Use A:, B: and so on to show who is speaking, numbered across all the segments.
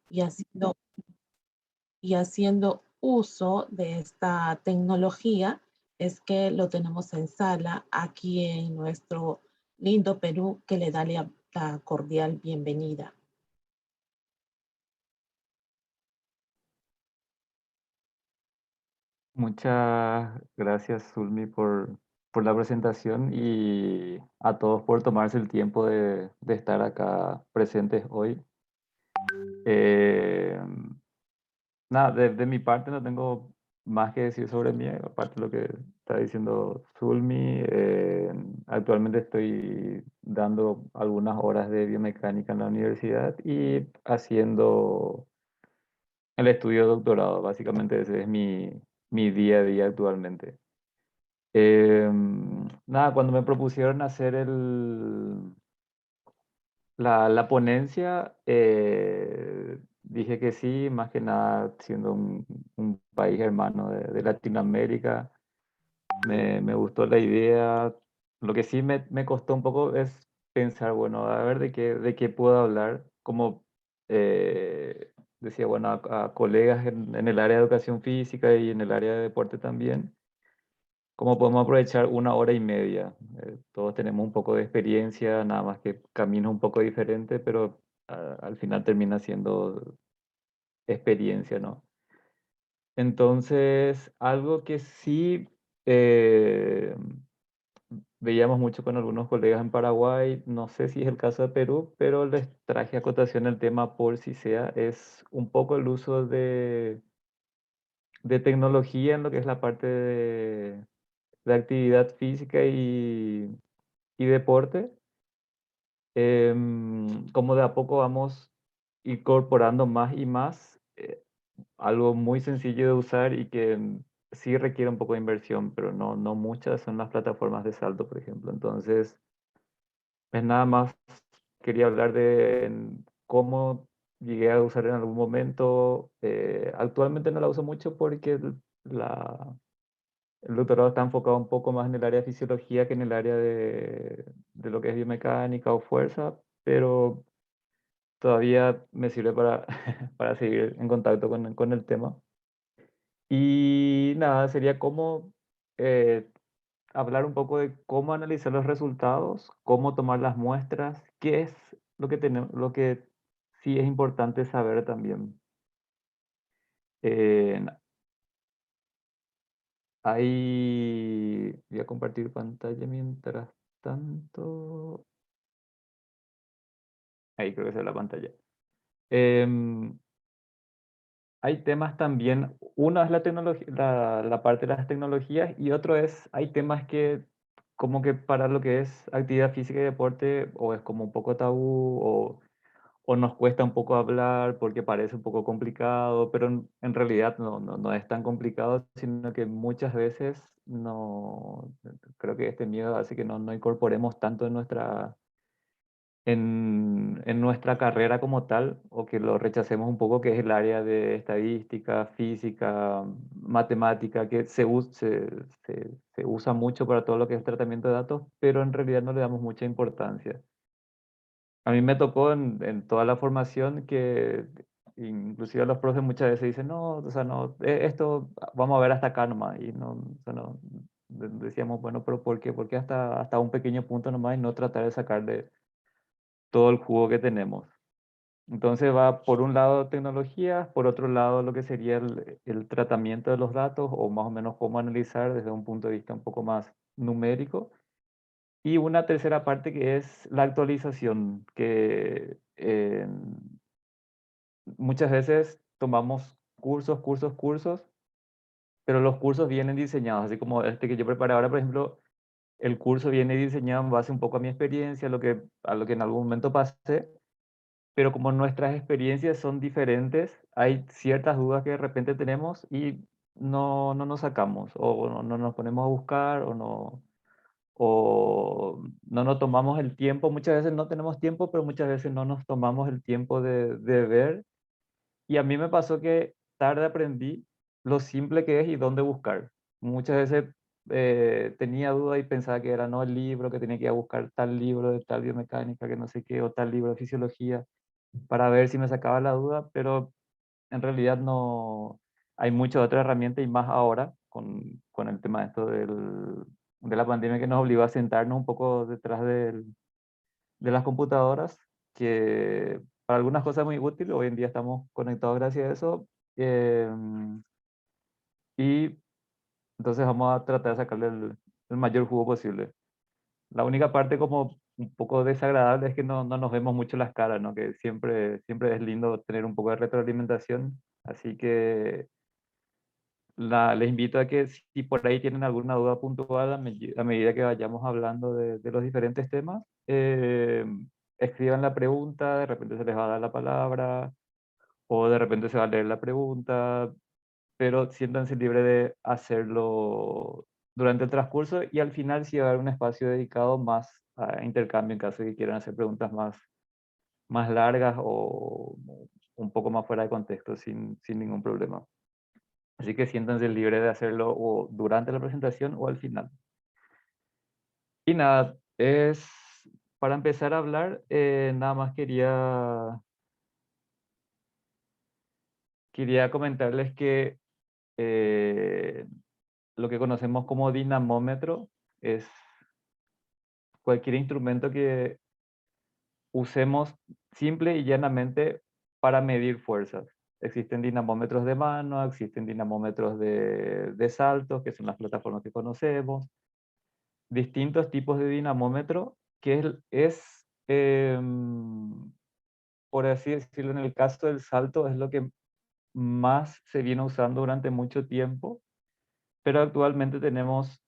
A: y haciendo uso de esta tecnología es que lo tenemos en sala aquí en nuestro lindo Perú, que le da la cordial bienvenida.
B: Muchas gracias, Zulmi, por la presentación y a todos por tomarse el tiempo de estar acá presentes hoy. Eh, Nada, de mi parte no tengo más que decir sobre mí, aparte de lo que está diciendo Zulmi. Actualmente estoy dando algunas horas de biomecánica en la universidad y haciendo el estudio de doctorado. Básicamente ese es mi día a día actualmente. Nada, cuando me propusieron hacer la ponencia, dije que sí, más que nada siendo un país hermano de Latinoamérica, me gustó la idea. Lo que sí me costó un poco es pensar, bueno, a ver de qué puedo hablar. Como decía, bueno, a colegas en el área de educación física y en el área de deporte también. ¿Cómo podemos aprovechar una hora y media? Todos tenemos un poco de experiencia, nada más que caminos un poco diferentes, pero al final termina siendo experiencia, ¿no? Entonces, algo que sí eh, veíamos mucho con algunos colegas en Paraguay, no sé si es el caso de Perú, pero les traje a cotación el tema por si sea, es un poco el uso de tecnología en lo que es la parte de actividad física y deporte, como de a poco vamos incorporando más y más, algo muy sencillo de usar y que sí requiere un poco de inversión, pero no muchas, son las plataformas de salto, por ejemplo. Entonces, pues nada más quería hablar de cómo llegué a usar en algún momento. Actualmente no la uso mucho porque el doctorado está enfocado un poco más en el área de fisiología que en el área de lo que es biomecánica o fuerza, pero todavía me sirve para, para seguir en contacto con el tema. Y nada, sería como eh, hablar un poco de cómo analizar los resultados, cómo tomar las muestras, qué es lo que tenemos, lo que sí es importante saber también. Eh, voy a compartir pantalla mientras tanto. Ahí creo que esa es la pantalla. Em, Hay temas también, uno es la tecnología, la parte de las tecnologías y otro es, hay temas que como que para lo que es actividad física y deporte o es como un poco tabú o nos cuesta un poco hablar porque parece un poco complicado, pero en realidad no es tan complicado, sino que muchas veces no, creo que este miedo hace que no incorporemos tanto en nuestra carrera como tal, o que lo rechacemos un poco, que es el área de estadística, física, matemática, que se usa mucho para todo lo que es tratamiento de datos, pero en realidad no le damos mucha importancia. A mí me tocó en toda la formación que inclusive los profes muchas veces dicen, no, o sea, no, esto vamos a ver hasta acá nomás, y no, o sea, no, decíamos, bueno, pero ¿por qué? ¿Por qué hasta un pequeño punto nomás y no tratar de sacarle todo el jugo que tenemos? Entonces va por un lado tecnología, por otro lado lo que sería el tratamiento de los datos o más o menos cómo analizar desde un punto de vista un poco más numérico. Y una tercera parte que es la actualización, que muchas veces tomamos cursos, pero los cursos vienen diseñados, así como este que yo preparé ahora, por ejemplo, el curso viene diseñado en base un poco a mi experiencia, a lo que en algún momento pasé. Pero como nuestras experiencias son diferentes, hay ciertas dudas que de repente tenemos y no nos sacamos, o no nos ponemos a buscar, o no nos tomamos el tiempo. Muchas veces no tenemos tiempo, pero muchas veces no nos tomamos el tiempo de ver. Y a mí me pasó que tarde aprendí lo simple que es y dónde buscar. Muchas veces tenía duda y pensaba que era no el libro, que tenía que ir a buscar tal libro de tal biomecánica, que no sé qué, o tal libro de fisiología. para ver si me sacaba la duda, pero en realidad no hay muchas otras herramientas y más ahora con el tema de esto de la pandemia que nos obligó a sentarnos un poco detrás de las computadoras, que para algunas cosas es muy útil, hoy en día estamos conectados gracias a eso, y entonces vamos a tratar de sacarle el mayor jugo posible. La única parte como un poco desagradable es que no nos vemos mucho las caras, ¿no? Que siempre es lindo tener un poco de retroalimentación, así que les invito a que si por ahí tienen alguna duda puntual a medida que vayamos hablando de los diferentes temas, escriban la pregunta, de repente se les va a dar la palabra o de repente se va a leer la pregunta, pero siéntanse libres de hacerlo durante el transcurso y al final sí va a haber un espacio dedicado más a intercambio en caso de que quieran hacer preguntas más largas o un poco más fuera de contexto sin ningún problema. Así que siéntanse libres de hacerlo o durante la presentación o al final. Y nada, para empezar a hablar, nada más quería comentarles que eh, lo que conocemos como dinamómetro es cualquier instrumento que usemos simple y llanamente para medir fuerzas. Existen dinamómetros de mano, existen dinamómetros de saltos, que son las plataformas que conocemos, distintos tipos de dinamómetro, que por así decirlo, en el caso del salto, es lo que más se viene usando durante mucho tiempo, pero actualmente tenemos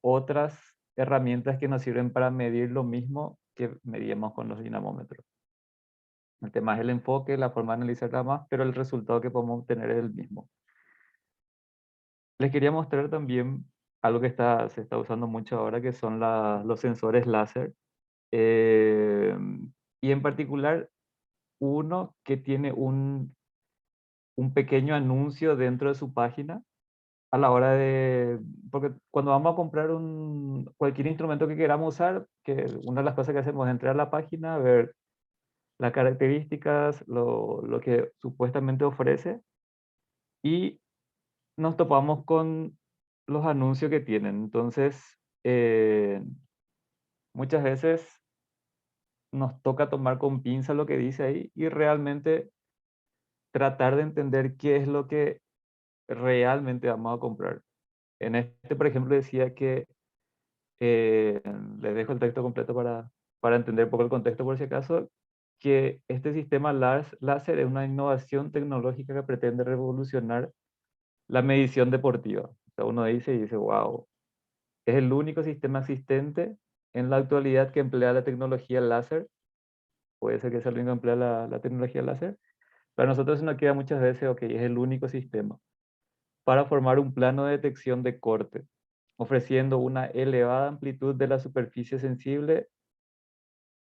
B: otras herramientas que nos sirven para medir lo mismo que medíamos con los dinamómetros. El tema es el enfoque, la forma de analizarla más, pero el resultado que podemos obtener es el mismo. Les quería mostrar también algo que se está usando mucho ahora, que son los sensores láser. Eh, y en particular, uno que tiene un pequeño anuncio dentro de su página a la hora porque cuando vamos a comprar cualquier instrumento que queramos usar, que una de las cosas que hacemos es entrar a la página, ver las características, lo que supuestamente ofrece, y nos topamos con los anuncios que tienen. Entonces, muchas veces nos toca tomar con pinza lo que dice ahí y realmente tratar de entender qué es lo que realmente vamos a comprar. En este, por ejemplo, decía que, eh, les dejo el texto completo para entender un poco el contexto por si acaso, que este sistema láser es una innovación tecnológica que pretende revolucionar la medición deportiva. O sea, uno dice, wow, es el único sistema existente en la actualidad que emplea la tecnología láser. Puede ser que sea el único que emplea la tecnología láser. Para nosotros nos queda muchas veces, ok, es el único sistema para formar un plano de detección de corte, ofreciendo una elevada amplitud de la superficie sensible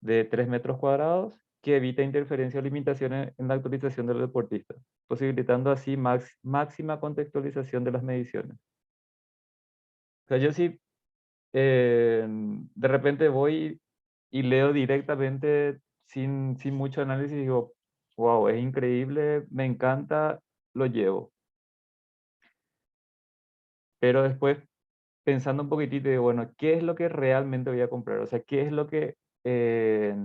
B: de 3 metros cuadrados que evita interferencia o limitaciones en la actualización del deportista, posibilitando así máxima contextualización de las mediciones. O sea, yo sí, de repente voy y leo directamente sin mucho análisis y digo, wow, es increíble, me encanta, lo llevo. Pero después, pensando un poquitito, digo, bueno, ¿qué es lo que realmente voy a comprar? O sea, eh,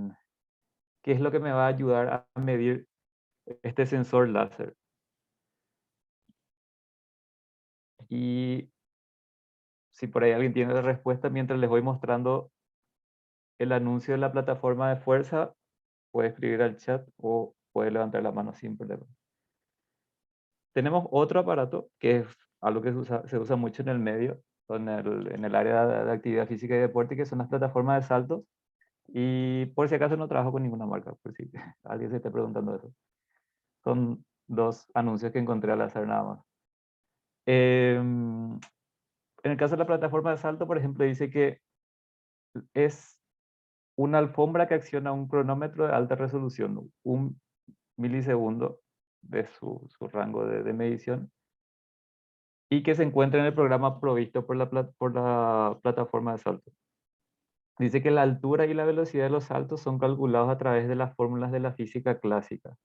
B: qué es lo que me va a ayudar a medir este sensor láser? Y si por ahí alguien tiene la respuesta, mientras les voy mostrando el anuncio de la plataforma de fuerza, puede escribir al chat o puede levantar la mano sin problema. Tenemos otro aparato que es algo que se usa mucho en el medio, en el área de actividad física y deporte, que son las plataformas de saltos. Y por si acaso no trabajo con ninguna marca, por si alguien se esté preguntando eso. Son dos anuncios que encontré al azar nada más. En el caso de la plataforma de salto, por ejemplo, dice que es una alfombra que acciona un cronómetro de alta resolución, 1 milisegundo de su rango de medición, y que se encuentra en el programa provisto por la plataforma de salto. Dice que la altura y la velocidad de los saltos son calculados a través de las fórmulas de la física clásica.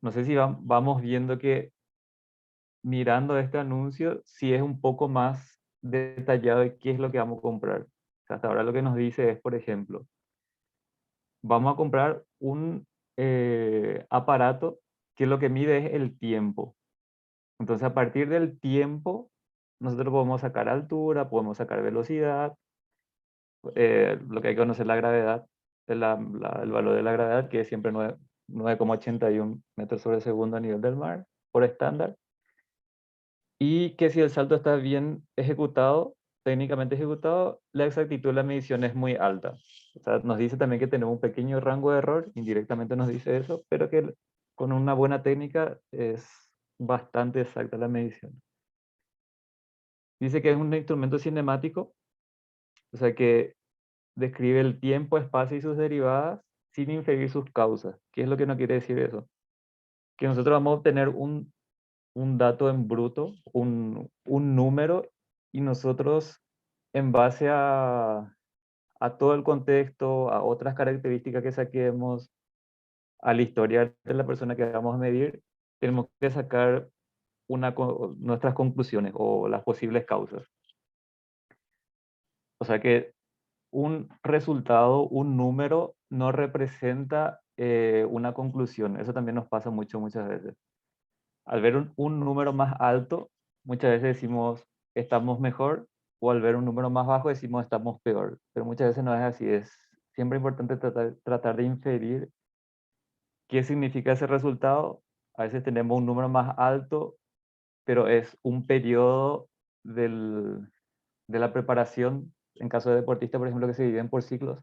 B: No sé si vamos viendo que mirando este anuncio, sí es un poco más detallado de qué es lo que vamos a comprar. O sea, hasta ahora lo que nos dice es, por ejemplo, vamos a comprar un aparato que lo que mide es el tiempo. Entonces, a partir del tiempo, nosotros podemos sacar altura, podemos sacar velocidad, lo que hay que conocer la gravedad, el valor de la gravedad, que es siempre 9,81 metros sobre segundo a nivel del mar, por estándar. Y que si el salto está bien ejecutado, técnicamente ejecutado, la exactitud de la medición es muy alta. O sea, nos dice también que tenemos un pequeño rango de error, indirectamente nos dice eso, pero que con una buena técnica es bastante exacta la medición. Dice que es un instrumento cinemático, o sea que describe el tiempo, espacio y sus derivadas sin inferir sus causas. ¿Qué es lo que no quiere decir eso? Que nosotros vamos a obtener un dato en bruto, un número, y nosotros, en base a todo el contexto, a otras características que saquemos, a la historia de la persona que vamos a medir, tenemos que sacar nuestras conclusiones o las posibles causas. O sea que un resultado, un número, no representa una conclusión. Eso también nos pasa muchas veces. Al ver un número más alto, muchas veces decimos estamos mejor, o al ver un número más bajo decimos estamos peor. Pero muchas veces no es así. Es siempre importante tratar de inferir qué significa ese resultado. A veces tenemos un número más alto, pero es un periodo de la preparación, en caso de deportista, por ejemplo, que se dividen por ciclos.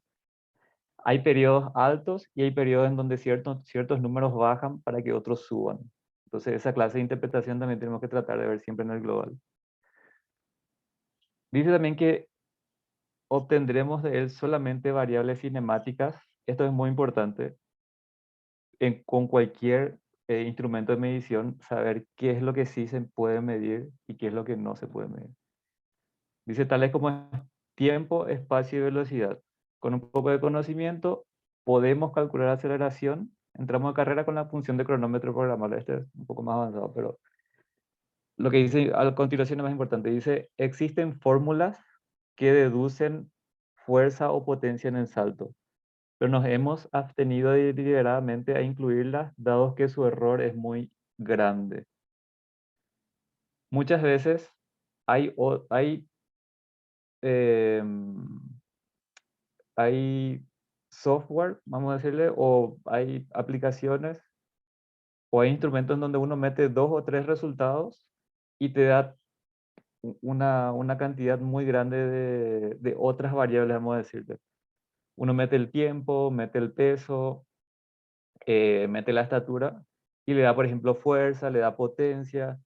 B: Hay periodos altos y hay periodos en donde ciertos números bajan para que otros suban. Entonces, esa clase de interpretación también tenemos que tratar de ver siempre en el global. Dice también que obtendremos de él solamente variables cinemáticas. Esto es muy importante. Con cualquier instrumento de medición, saber qué es lo que sí se puede medir y qué es lo que no se puede medir. Dice tales como tiempo, espacio y velocidad. Con un poco de conocimiento podemos calcular aceleración. Entramos a carrera con la función de cronómetro programable. Este es un poco más avanzado, pero lo que dice a continuación es más importante. Dice, existen fórmulas que deducen fuerza o potencia en el salto, pero nos hemos abstenido deliberadamente a incluirlas, dado que su error es muy grande. Muchas veces hay em, hay software, vamos a decirle, o hay aplicaciones o hay instrumentos en donde uno mete 2 o 3 resultados y te da una cantidad muy grande de otras variables, vamos a decirle. Uno mete el tiempo, mete el peso, mete la estatura y le da, por ejemplo, fuerza, le da potencia,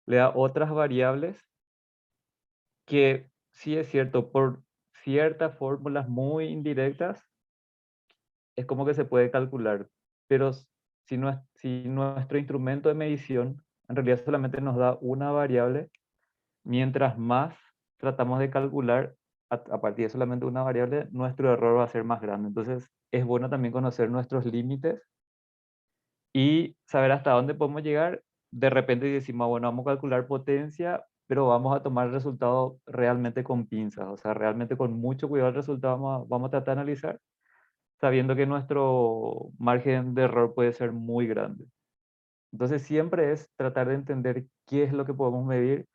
B: le da otras variables que sí es cierto, por ciertas fórmulas muy indirectas, es como que se puede calcular, pero si nuestro instrumento de medición en realidad solamente nos da una variable, mientras más tratamos de calcular a partir de solamente una variable, nuestro error va a ser más grande. Entonces, es bueno también conocer nuestros límites y saber hasta dónde podemos llegar. De repente decimos, bueno, vamos a calcular potencia, pero vamos a tomar el resultado realmente con pinzas, o sea, realmente con mucho cuidado el resultado vamos a tratar de analizar sabiendo que nuestro margen de error puede ser muy grande. Entonces siempre es tratar de entender qué es lo que podemos medir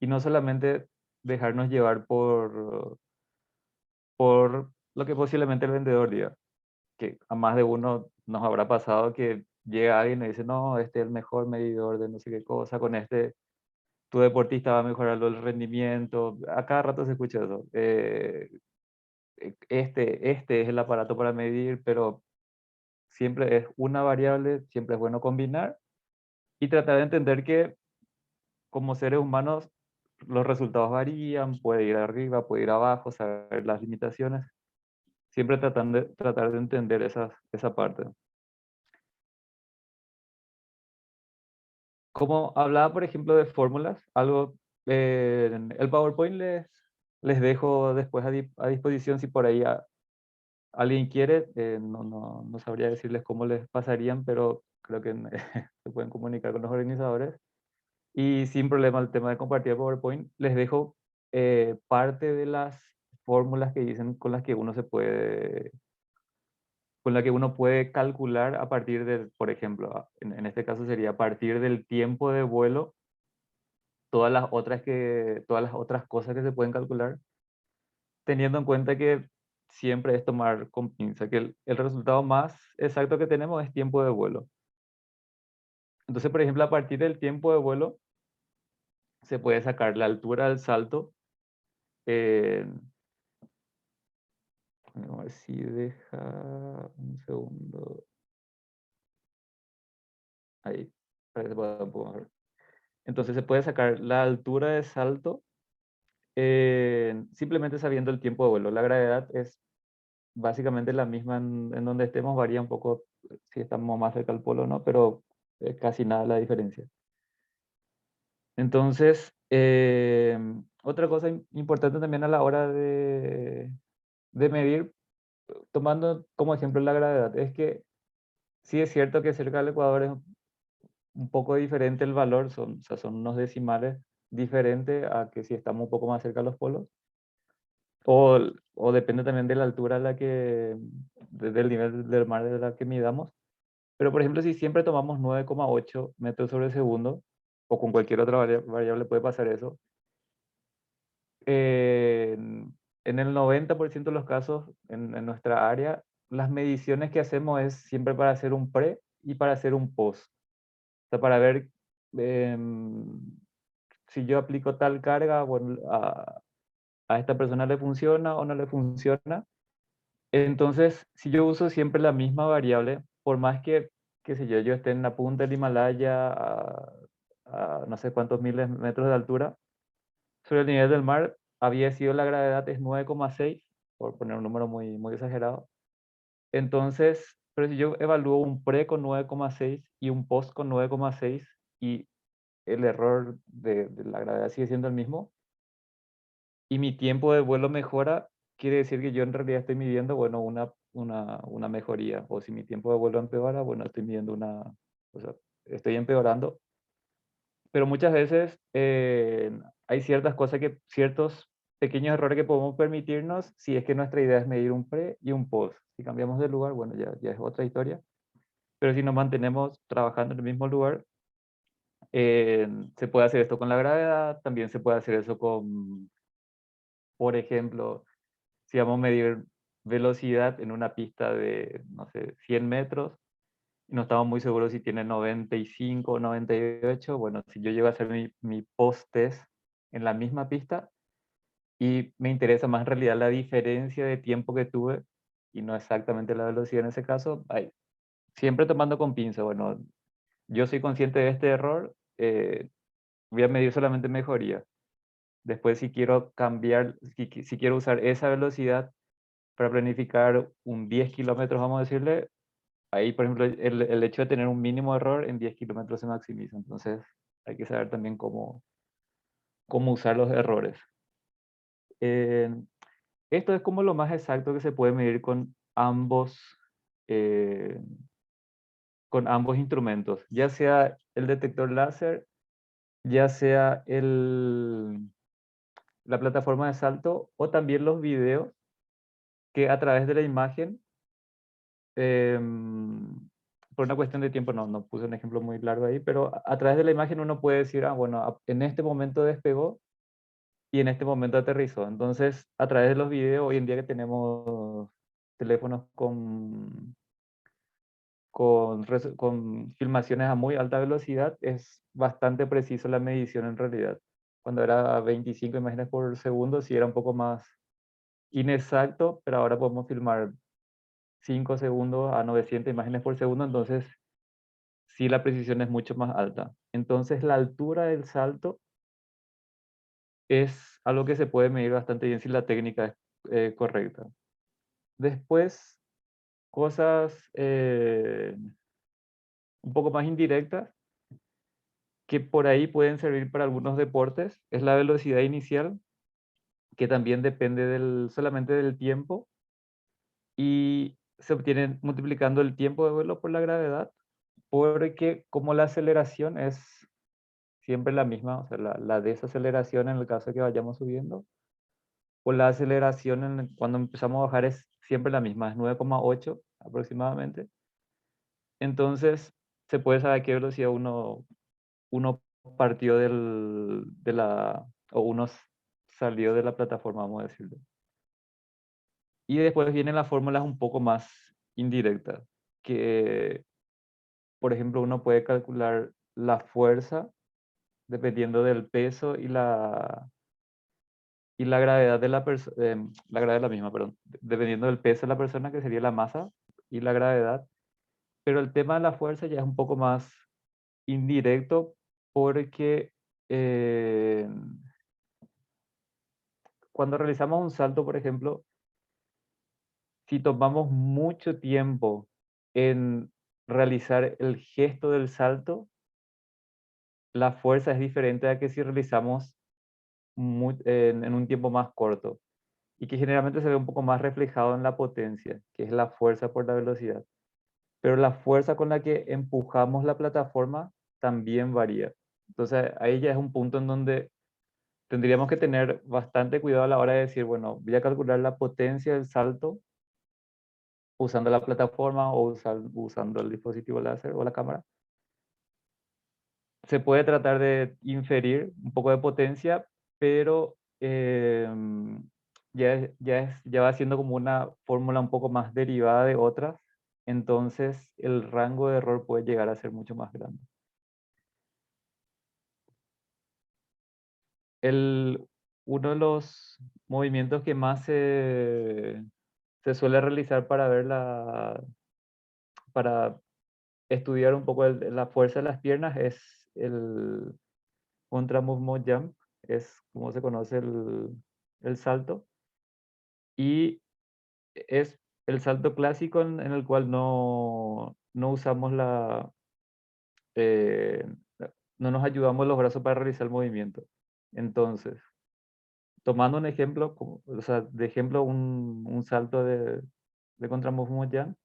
B: y no solamente dejarnos llevar por lo que posiblemente el vendedor diga, que a más de uno nos habrá pasado que llega alguien y dice, no, este es el mejor medidor de no sé qué cosa, con este tu deportista va a mejorar el rendimiento, a cada rato se escucha eso. Este es el aparato para medir, pero siempre es una variable, siempre es bueno combinar y tratar de entender que como seres humanos los resultados varían, puede ir arriba, puede ir abajo, saber las limitaciones, siempre tratar de entender esa parte. Como hablaba, por ejemplo, de fórmulas, algo, el PowerPoint Les dejo después a disposición si por ahí alguien quiere. No sabría decirles cómo les pasarían, pero creo que se pueden comunicar con los organizadores. Y sin problema el tema de compartir PowerPoint, les dejo parte de las fórmulas que dicen con las que uno con la que uno puede calcular a partir de, por ejemplo, en este caso sería a partir del tiempo de vuelo, todas las otras cosas que se pueden calcular, teniendo en cuenta que siempre es tomar con pinza, que el resultado más exacto que tenemos es tiempo de vuelo. Entonces, por ejemplo, a partir del tiempo de vuelo, se puede sacar la altura del salto. eh, Vamos a ver si deja un segundo. Ahí, para que se pueda ver. Entonces se puede sacar la altura de salto simplemente sabiendo el tiempo de vuelo. La gravedad es básicamente la misma en donde estemos, varía un poco si estamos más cerca al polo o no, pero casi nada la diferencia. Entonces, otra cosa importante también a la hora de medir, tomando como ejemplo la gravedad, es que sí es cierto que cerca del Ecuador es un poco diferente el valor, o sea, son unos decimales diferentes a que si estamos un poco más cerca de los polos, o depende también de la altura a la del nivel del mar de la que midamos. Pero por ejemplo, si siempre tomamos 9,8 metros sobre segundo, o con cualquier otra variable puede pasar eso, en el 90% de los casos en nuestra área, las mediciones que hacemos es siempre para hacer un pre y para hacer un post. O sea, para ver em, si yo aplico tal carga, bueno, a esta persona le funciona o no le funciona. Entonces, si yo uso siempre la misma variable, por más que, qué sé yo, yo esté en la punta del Himalaya a no sé cuántos miles de metros de altura, sobre el nivel del mar había sido la gravedad es 9,6, por poner un número muy, muy exagerado. Entonces, pero si yo evalúo un pre con 9,6 y un post con 9,6 y el error de la gravedad sigue siendo el mismo y mi tiempo de vuelo mejora, quiere decir que yo en realidad estoy midiendo, bueno, una mejoría. O si mi tiempo de vuelo empeora, bueno, estoy midiendo o sea, estoy empeorando. Pero muchas veces hay ciertas cosas ciertos pequeños errores que podemos permitirnos si es que nuestra idea es medir un pre y un post. Si cambiamos de lugar, bueno, ya es otra historia. Pero si nos mantenemos trabajando en el mismo lugar, se puede hacer esto con la gravedad, también se puede hacer eso con, por ejemplo, si vamos a medir velocidad en una pista de, no sé, 100 metros, y no estamos muy seguros si tiene 95 o 98, bueno, si yo llego a hacer mi post-test en la misma pista y me interesa más en realidad la diferencia de tiempo que tuve y no exactamente la velocidad en ese caso, siempre tomando con pinza, bueno, yo soy consciente de este error, voy a medir solamente mejoría. Después si quiero cambiar, si quiero usar esa velocidad para planificar un 10 kilómetros, vamos a decirle, ahí, por ejemplo, el hecho de tener un mínimo error en 10 kilómetros se maximiza. Entonces, hay que saber también cómo usar los errores. Eh, Esto es como lo más exacto que se puede medir eh, con ambos instrumentos, ya sea el detector láser, ya sea la plataforma de salto o también los videos que a través de la imagen por una cuestión de tiempo, no puse un ejemplo muy largo ahí, pero a través de la imagen uno puede decir, bueno, en este momento despegó y en este momento aterrizó. Entonces, a través de los videos, hoy en día que tenemos teléfonos con filmaciones a muy alta velocidad, es bastante preciso la medición en realidad. Cuando era 25 imágenes por segundo, sí era un poco más inexacto, pero ahora podemos filmar 5 segundos a 900 imágenes por segundo, entonces sí la precisión es mucho más alta. Entonces la altura del salto es algo que se puede medir bastante bien si la técnica es correcta. Después, cosas un poco más indirectas que por ahí pueden servir para algunos deportes es la velocidad inicial, que también depende solamente del tiempo y se obtiene multiplicando el tiempo de vuelo por la gravedad, porque como la aceleración es siempre la misma, o sea, la desaceleración en el caso de que vayamos subiendo, o la aceleración cuando empezamos a bajar es siempre la misma, es 9,8 aproximadamente. Entonces, se puede saber a qué velocidad uno partió o uno salió de la plataforma, vamos a decirlo. Y después vienen las fórmulas un poco más indirectas, que, por ejemplo, uno puede calcular la fuerza dependiendo del peso y la gravedad de la gravedad es la misma, perdón, dependiendo del peso de la persona, que sería la masa, y la gravedad. Pero el tema de la fuerza ya es un poco más indirecto porque eh, cuando realizamos un salto, por ejemplo, si tomamos mucho tiempo en realizar el gesto del salto, la fuerza es diferente a que si realizamos en un tiempo más corto y que generalmente se ve un poco más reflejado en la potencia, que es la fuerza por la velocidad. Pero la fuerza con la que empujamos la plataforma también varía. Entonces ahí ya es un punto en donde tendríamos que tener bastante cuidado a la hora de decir, bueno, voy a calcular la potencia del salto usando la plataforma o usando el dispositivo láser o la cámara. Se puede tratar de inferir un poco de potencia, pero ya va siendo como una fórmula un poco más derivada de otras, entonces el rango de error puede llegar a ser mucho más grande. El, Uno de los movimientos que más se suele realizar para estudiar un poco la fuerza de las piernas es el contra movement jump, es como se conoce el salto, y es el salto clásico en el cual no usamos eh, no nos ayudamos los brazos para realizar el movimiento. Entonces, tomando un ejemplo, o sea, de ejemplo un salto de contra movement jump,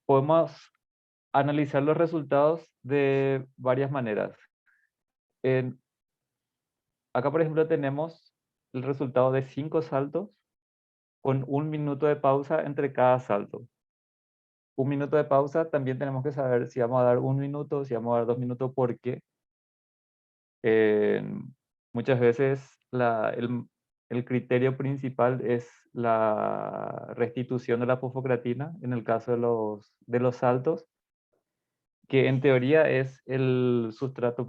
B: podemos analizar los resultados de varias maneras. En- Acá, por ejemplo, tenemos el resultado de 5 saltos con 1 minuto de pausa entre cada salto. 1 minuto de pausa, también tenemos que saber si vamos a dar 1 minuto, si vamos a dar 2 minutos, porque eh, muchas veces el criterio principal es la restitución de la fosfocreatina en el caso de los saltos, que en teoría es el sustrato,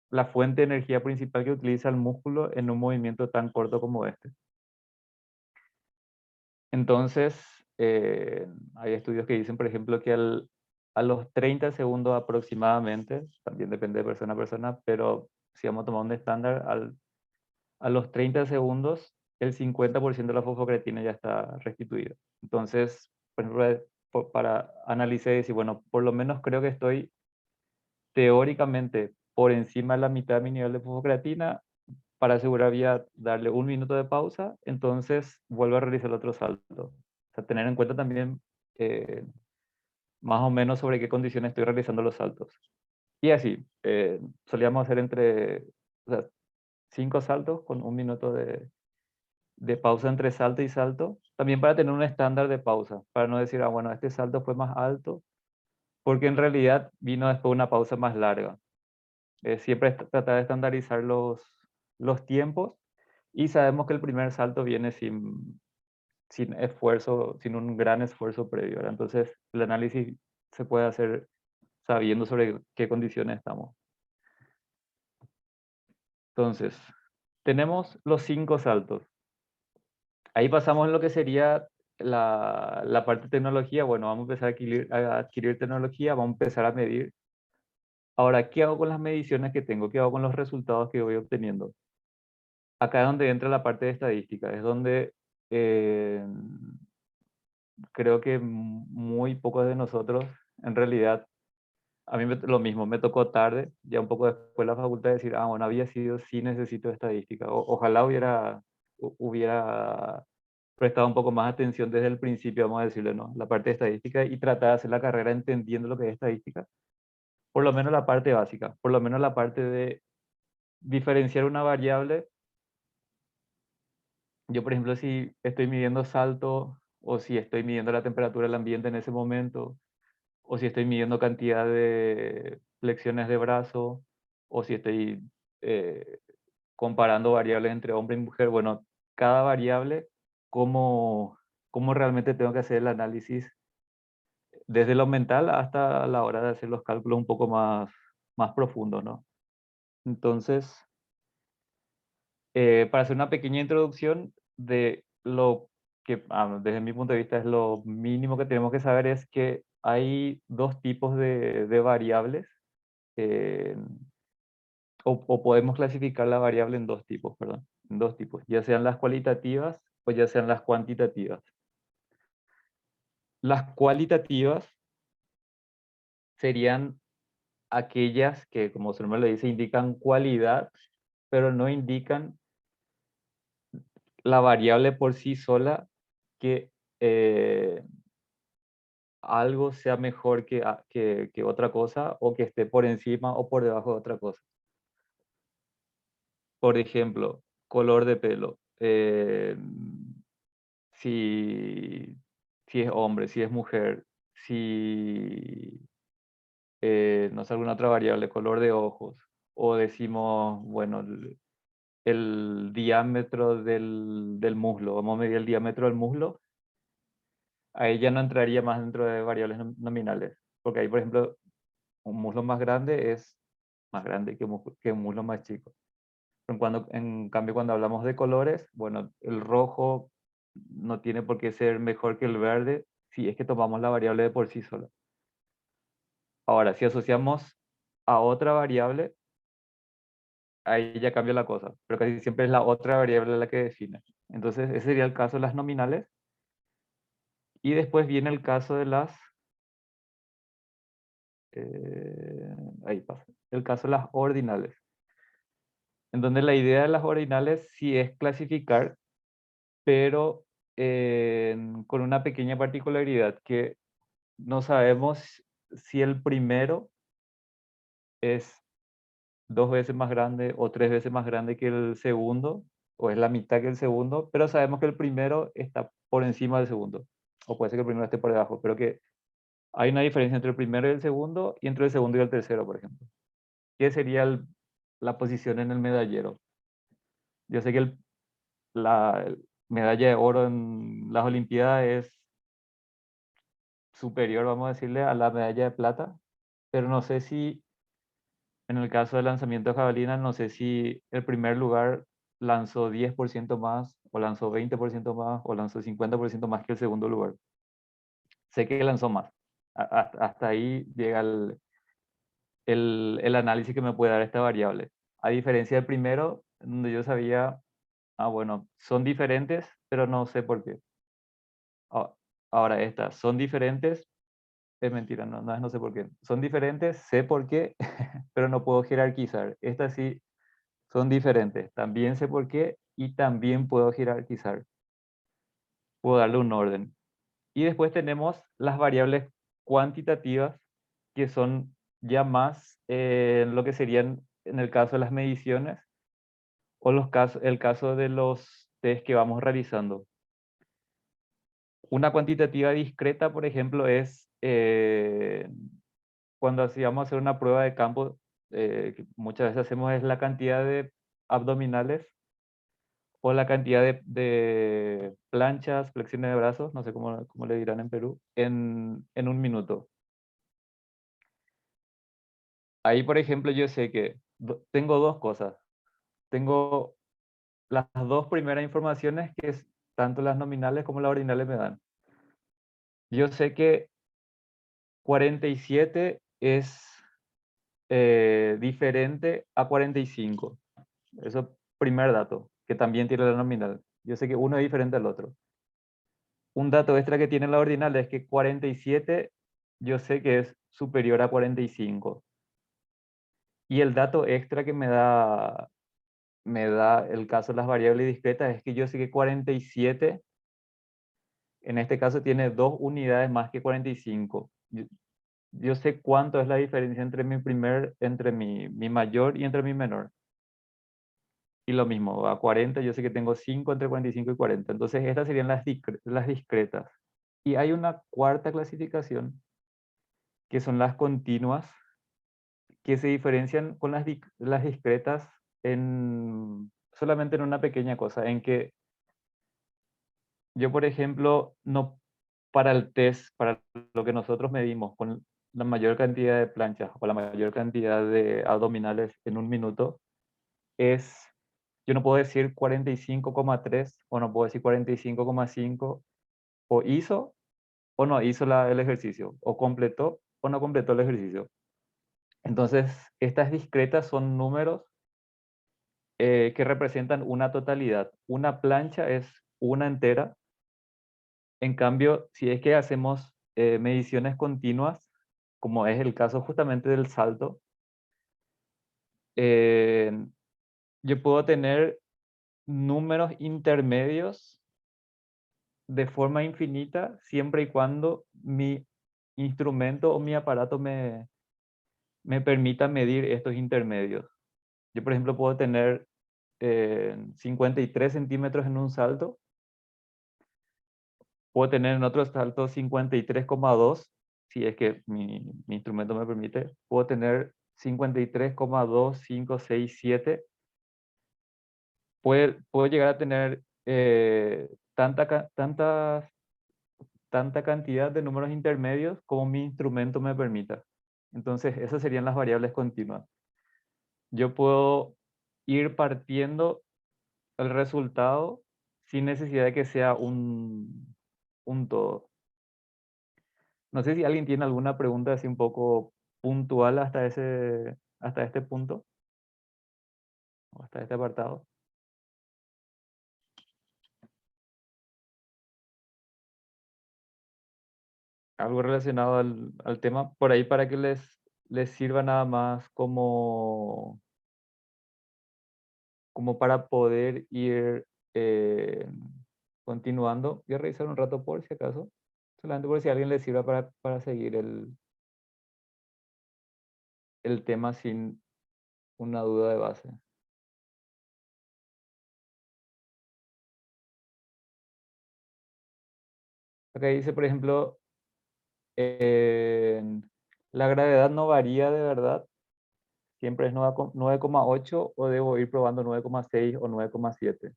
B: la fuente de energía principal que utiliza el músculo en un movimiento tan corto como este. Entonces, hay estudios que dicen, por ejemplo, que a los 30 segundos aproximadamente, también depende de persona a persona, pero si vamos a tomar un estándar, a los 30 segundos, el 50% de la fosfocreatina ya está restituido. Entonces, por ejemplo, para analizar y decir, bueno, por lo menos creo que estoy teóricamente por encima de la mitad de mi nivel de fosfocreatina, para asegurar vía darle 1 minuto de pausa, entonces vuelvo a realizar el otro salto. O sea, tener en cuenta también eh, más o menos sobre qué condiciones estoy realizando los saltos. Y así, solíamos hacer o sea, 5 saltos con 1 minuto de pausa entre salto y salto, también para tener un estándar de pausa, para no decir, bueno, este salto fue más alto, porque en realidad vino después una pausa más larga. Siempre tratar de estandarizar los tiempos, y sabemos que el primer salto viene sin esfuerzo, sin un gran esfuerzo previo, ¿verdad? Entonces, el análisis se puede hacer sabiendo sobre qué condiciones estamos. Entonces, tenemos los 5 saltos. Ahí pasamos en lo que sería la parte de tecnología. Bueno, vamos a empezar a adquirir tecnología, vamos a empezar a medir. Ahora, ¿qué hago con las mediciones que tengo? ¿Qué hago con los resultados que voy obteniendo? Acá es donde entra la parte de estadística, es donde eh, creo que muy pocos de nosotros en realidad A mí lo mismo, me tocó tarde, ya un poco después de la facultad, decir, ah, bueno, había sido, sí necesito estadística. Ojalá hubiera prestado un poco más atención desde el principio, vamos a decirle, ¿no? La parte de estadística y tratar de hacer la carrera entendiendo lo que es estadística, por lo menos la parte básica, por lo menos la parte de diferenciar una variable. Yo, por ejemplo, si estoy midiendo salto o si estoy midiendo la temperatura del ambiente en ese momento, o si estoy midiendo cantidad de flexiones de brazo, o si estoy eh, comparando variables entre hombre y mujer, bueno, cada variable, cómo realmente tengo que hacer el análisis desde lo mental hasta la hora de hacer los cálculos un poco más profundos, ¿no? Entonces, para hacer una pequeña introducción de lo que, desde mi punto de vista, es lo mínimo que tenemos que saber, es que hay dos tipos de variables, eh, o podemos clasificar la variable en dos tipos, perdón, en dos tipos, ya sean las cualitativas o ya sean las cuantitativas. Las cualitativas serían aquellas que, como su nombre lo dice, indican cualidad, pero no indican la variable por sí sola que eh, algo sea mejor que otra cosa o que esté por encima o por debajo de otra cosa. Por ejemplo, color de pelo. Si, si es hombre, si es mujer, si no sé, alguna otra variable, color de ojos, o decimos, bueno, el diámetro del muslo, vamos a medir el diámetro del muslo, ahí ya no entraría más dentro de variables nominales, porque ahí, por ejemplo, un muslo más grande es más grande que un muslo más chico. En cambio, cuando hablamos de colores, bueno, el rojo no tiene por qué ser mejor que el verde si es que tomamos la variable de por sí sola. Ahora, si asociamos a otra variable, ahí ya cambia la cosa, pero casi siempre es la otra variable la que define. Entonces, ese sería el caso de las nominales. Y después viene el caso de las... ahí pasa. El caso de las ordinales. En donde la idea de las ordinales sí es clasificar, pero con una pequeña particularidad, que no sabemos si el primero es 2 veces más grande o 3 veces más grande que el segundo, o es la mitad que el segundo, pero sabemos que el primero está por encima del segundo, o puede ser que el primero esté por debajo, pero que hay una diferencia entre el primero y el segundo, y entre el segundo y el tercero, por ejemplo. ¿Qué sería la posición en el medallero? Yo sé que la medalla de oro en las Olimpiadas es superior, vamos a decirle, a la medalla de plata, pero no sé si en el caso del lanzamiento de jabalina, no sé si el primer lugar lanzó 10% más, o lanzó 20% más, o lanzó 50% más que el segundo lugar. Sé que lanzó más. Hasta ahí llega el análisis que me puede dar esta variable. A diferencia del primero, donde yo sabía, bueno, son diferentes, pero no sé por qué. Ah, Ahora estas, son diferentes, es mentira, no es no sé por qué. Son diferentes, sé por qué, pero no puedo jerarquizar. Estas sí son diferentes. También sé por qué y también puedo jerarquizar. Puedo darle un orden. Y después tenemos las variables cuantitativas, que son ya más lo que serían en el caso de las mediciones o el caso de los test que vamos realizando. Una cuantitativa discreta, por ejemplo, es cuando vamos a hacer una prueba de campo, que muchas veces hacemos es la cantidad de abdominales o la cantidad de planchas, flexiones de brazos, no sé cómo le dirán en Perú, en un minuto. Ahí, por ejemplo, yo sé que tengo dos cosas. Tengo las dos primeras informaciones que es tanto las nominales como las ordinales me dan. Yo sé que 47 es diferente a 45. Eso es primer dato, que también tiene la nominal. Yo sé que uno es diferente al otro. Un dato extra que tiene la ordinal es que 47 yo sé que es superior a 45. Y el dato extra que me da el caso de las variables discretas es que yo sé que 47, en este caso, tiene 2 unidades más que 45. Yo sé cuánto es la diferencia entre entre mi mayor y entre mi menor. Y lo mismo, a 40 yo sé que tengo 5 entre 45 y 40. Entonces, estas serían las discretas. Y hay una cuarta clasificación, que son las continuas, que se diferencian con las discretas solamente en una pequeña cosa, en que yo, por ejemplo, no, para el test, para lo que nosotros medimos con la mayor cantidad de planchas o la mayor cantidad de abdominales en un minuto, es, yo no puedo decir 45,3 o no puedo decir 45,5, o hizo o no hizo el ejercicio, o completó o no completó el ejercicio. Entonces, estas discretas son números que representan una totalidad. Una plancha es una entera. En cambio, si es que hacemos mediciones continuas, como es el caso justamente del salto, eh, yo puedo tener números intermedios de forma infinita siempre y cuando mi instrumento o mi aparato me permita medir estos intermedios. Yo, por ejemplo, puedo tener 53 centímetros en un salto, puedo tener en otro salto 53,2, si es que mi instrumento me permite, puedo tener 53,2567, puedo llegar a tener tanta cantidad de números intermedios como mi instrumento me permita. Entonces, esas serían las variables continuas. Yo puedo ir partiendo el resultado sin necesidad de que sea un todo. No sé si alguien tiene alguna pregunta así un poco puntual hasta este punto, o hasta este apartado. Algo relacionado al tema, por ahí para que les sirva nada más como para poder ir eh, continuando. Voy a revisar un rato por si acaso, solamente por si a alguien le sirva para seguir el tema sin una duda de base. Acá dice, por ejemplo, eh, la gravedad no varía de verdad, siempre es 9,8 o debo ir probando 9,6 o 9,7.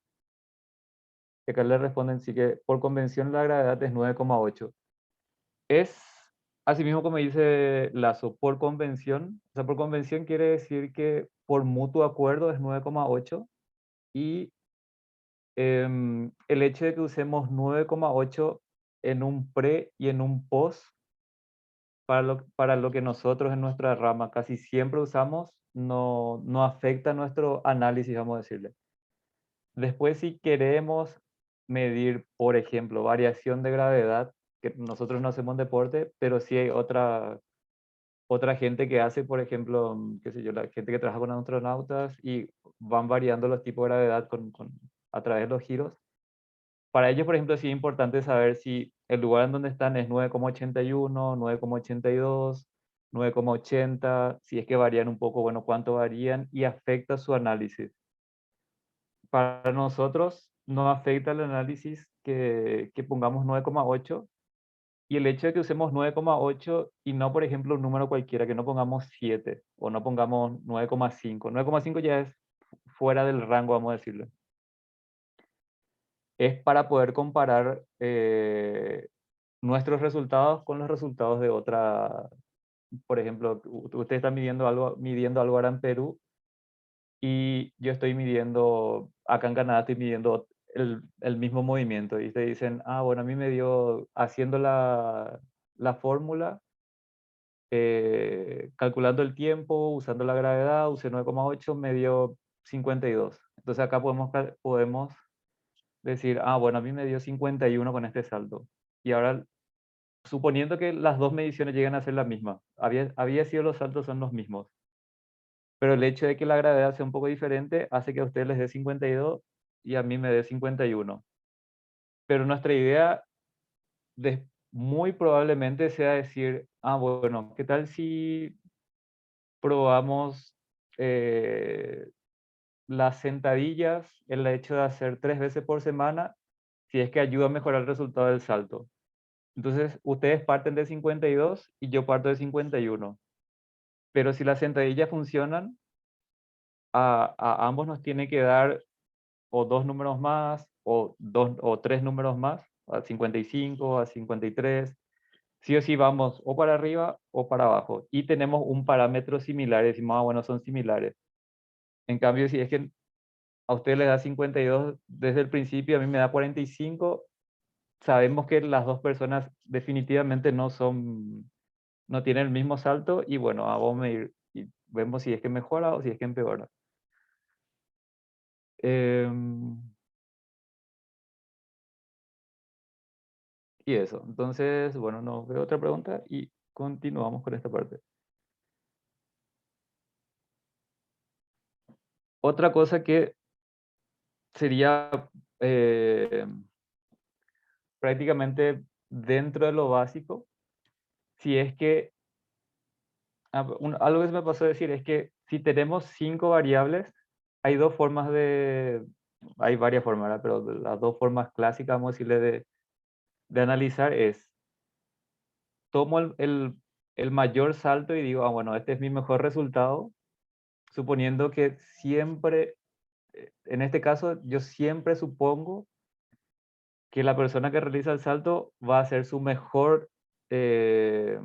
B: Y acá le responden sí que por convención la gravedad es 9,8. Es así mismo como dice Lazo, por convención. O sea, por convención quiere decir que por mutuo acuerdo es 9,8, y el hecho de que usemos 9,8 en un pre y en un post, para lo que nosotros en nuestra rama casi siempre usamos, no afecta nuestro análisis, vamos a decirle. Después, si queremos medir, por ejemplo, variación de gravedad, que nosotros no hacemos deporte, pero sí hay otra gente que hace, por ejemplo, qué sé yo, la gente que trabaja con astronautas y van variando los tipos de gravedad a través de los giros. Para ellos, por ejemplo, sí es importante saber si el lugar en donde están es 9,81, 9,82, 9,80, si es que varían un poco, bueno, cuánto varían y afecta su análisis. Para nosotros no afecta el análisis que pongamos 9,8, y el hecho de que usemos 9,8 y no, por ejemplo, un número cualquiera, que no pongamos 7 o no pongamos 9,5. 9,5 ya es fuera del rango, vamos a decirlo. Es para poder comparar nuestros resultados con los resultados de otra. Por ejemplo, usted está midiendo algo ahora en Perú, y yo estoy midiendo, acá en Canadá estoy midiendo el mismo movimiento, y te dicen, ah, bueno, a mí me dio, haciendo la fórmula, calculando el tiempo, usando la gravedad, usé 9,8, me dio 52. Entonces acá podemos decir, ah, bueno, a mí me dio 51 con este salto. Y ahora suponiendo que las dos mediciones llegan a ser la misma, había sido los saltos son los mismos, pero el hecho de que la gravedad sea un poco diferente hace que a ustedes les dé 52 y a mí me dé 51. Pero nuestra idea muy probablemente sea decir, bueno, ¿qué tal si probamos las sentadillas, el hecho de hacer 3 veces por semana, si es que ayuda a mejorar el resultado del salto? Entonces, ustedes parten de 52 y yo parto de 51. Pero si las sentadillas funcionan, a ambos nos tiene que dar o 2 números más, o 3 números más, a 55, a 53. Sí o sí vamos o para arriba o para abajo. Y tenemos un parámetro similar, decimos, bueno, son similares. En cambio, si es que a usted le da 52 desde el principio, a mí me da 45, sabemos que las dos personas definitivamente no tienen el mismo salto y bueno, vamos a medir y vemos si es que mejora o si es que empeora. Em, y eso, entonces, bueno, no veo otra pregunta y continuamos con esta parte. Otra cosa que sería eh, prácticamente dentro de lo básico, si es que, algo que se me pasó a decir es que si tenemos 5 variables, hay varias formas, ¿verdad? Pero las dos formas clásicas, vamos a decirle, de analizar es, tomo el mayor salto y digo, bueno, este es mi mejor resultado, suponiendo que siempre, en este caso, yo siempre supongo que la persona que realiza el salto va a hacer eh,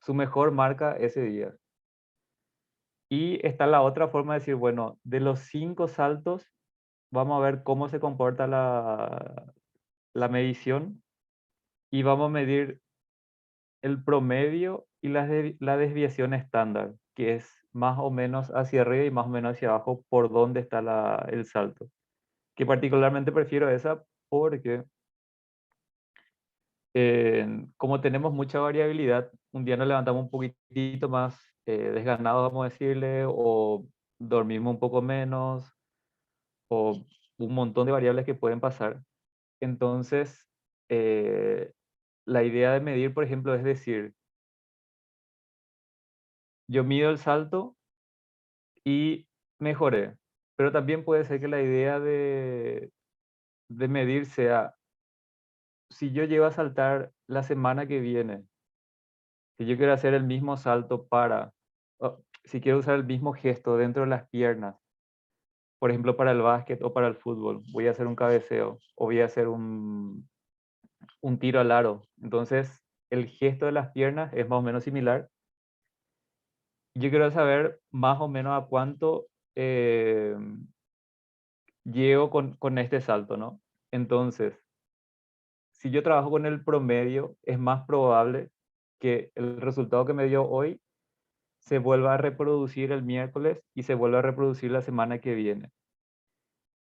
B: su mejor marca ese día. Y está la otra forma de decir, bueno, de los 5 saltos, vamos a ver cómo se comporta la medición y vamos a medir el promedio y la desviación estándar, que es más o menos hacia arriba y más o menos hacia abajo por donde está el salto. Que particularmente prefiero esa porque como tenemos mucha variabilidad, un día nos levantamos un poquitito más desganados, vamos a decirle, o dormimos un poco menos, o un montón de variables que pueden pasar. Entonces, la idea de medir, por ejemplo, es decir, yo mido el salto y mejoré, pero también puede ser que la idea de medir sea, si yo llego a saltar la semana que viene, si yo quiero hacer el mismo salto si quiero usar el mismo gesto dentro de las piernas, por ejemplo, para el básquet o para el fútbol, voy a hacer un cabeceo o voy a hacer un tiro al aro. Entonces, el gesto de las piernas es más o menos similar. Yo quiero saber más o menos a cuánto eh, llego con este salto, ¿no? Entonces, si yo trabajo con el promedio, es más probable que el resultado que me dio hoy se vuelva a reproducir el miércoles y se vuelva a reproducir la semana que viene.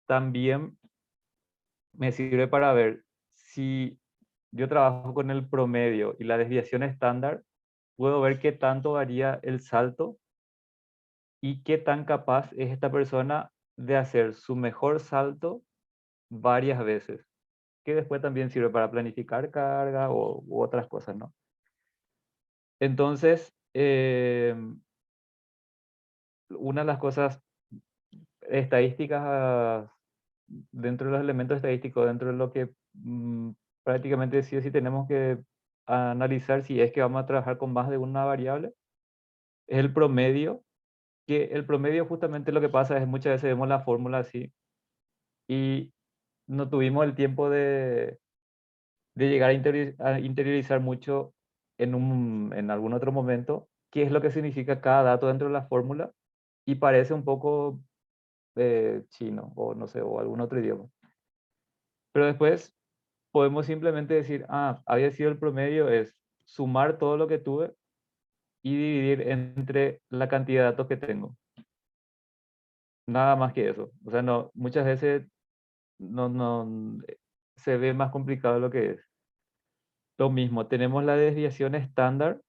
B: También me sirve para ver si yo trabajo con el promedio y la desviación estándar, puedo ver qué tanto varía el salto y qué tan capaz es esta persona de hacer su mejor salto varias veces, que después también sirve para planificar carga u otras cosas, ¿no? Entonces, una de las cosas estadísticas, dentro de los elementos estadísticos, dentro de lo que prácticamente sí o sí tenemos que analizar si es que vamos a trabajar con más de una variable, es el promedio, que el promedio justamente lo que pasa es muchas veces vemos la fórmula así y no tuvimos el tiempo de llegar a interiorizar mucho en algún otro momento qué es lo que significa cada dato dentro de la fórmula y parece un poco chino o no sé, o algún otro idioma. Pero después podemos simplemente decir, había sido el promedio, es sumar todo lo que tuve y dividir entre la cantidad de datos que tengo. Nada más que eso. O sea, no, muchas veces no se ve más complicado de lo que es. Lo mismo, tenemos la desviación estándar,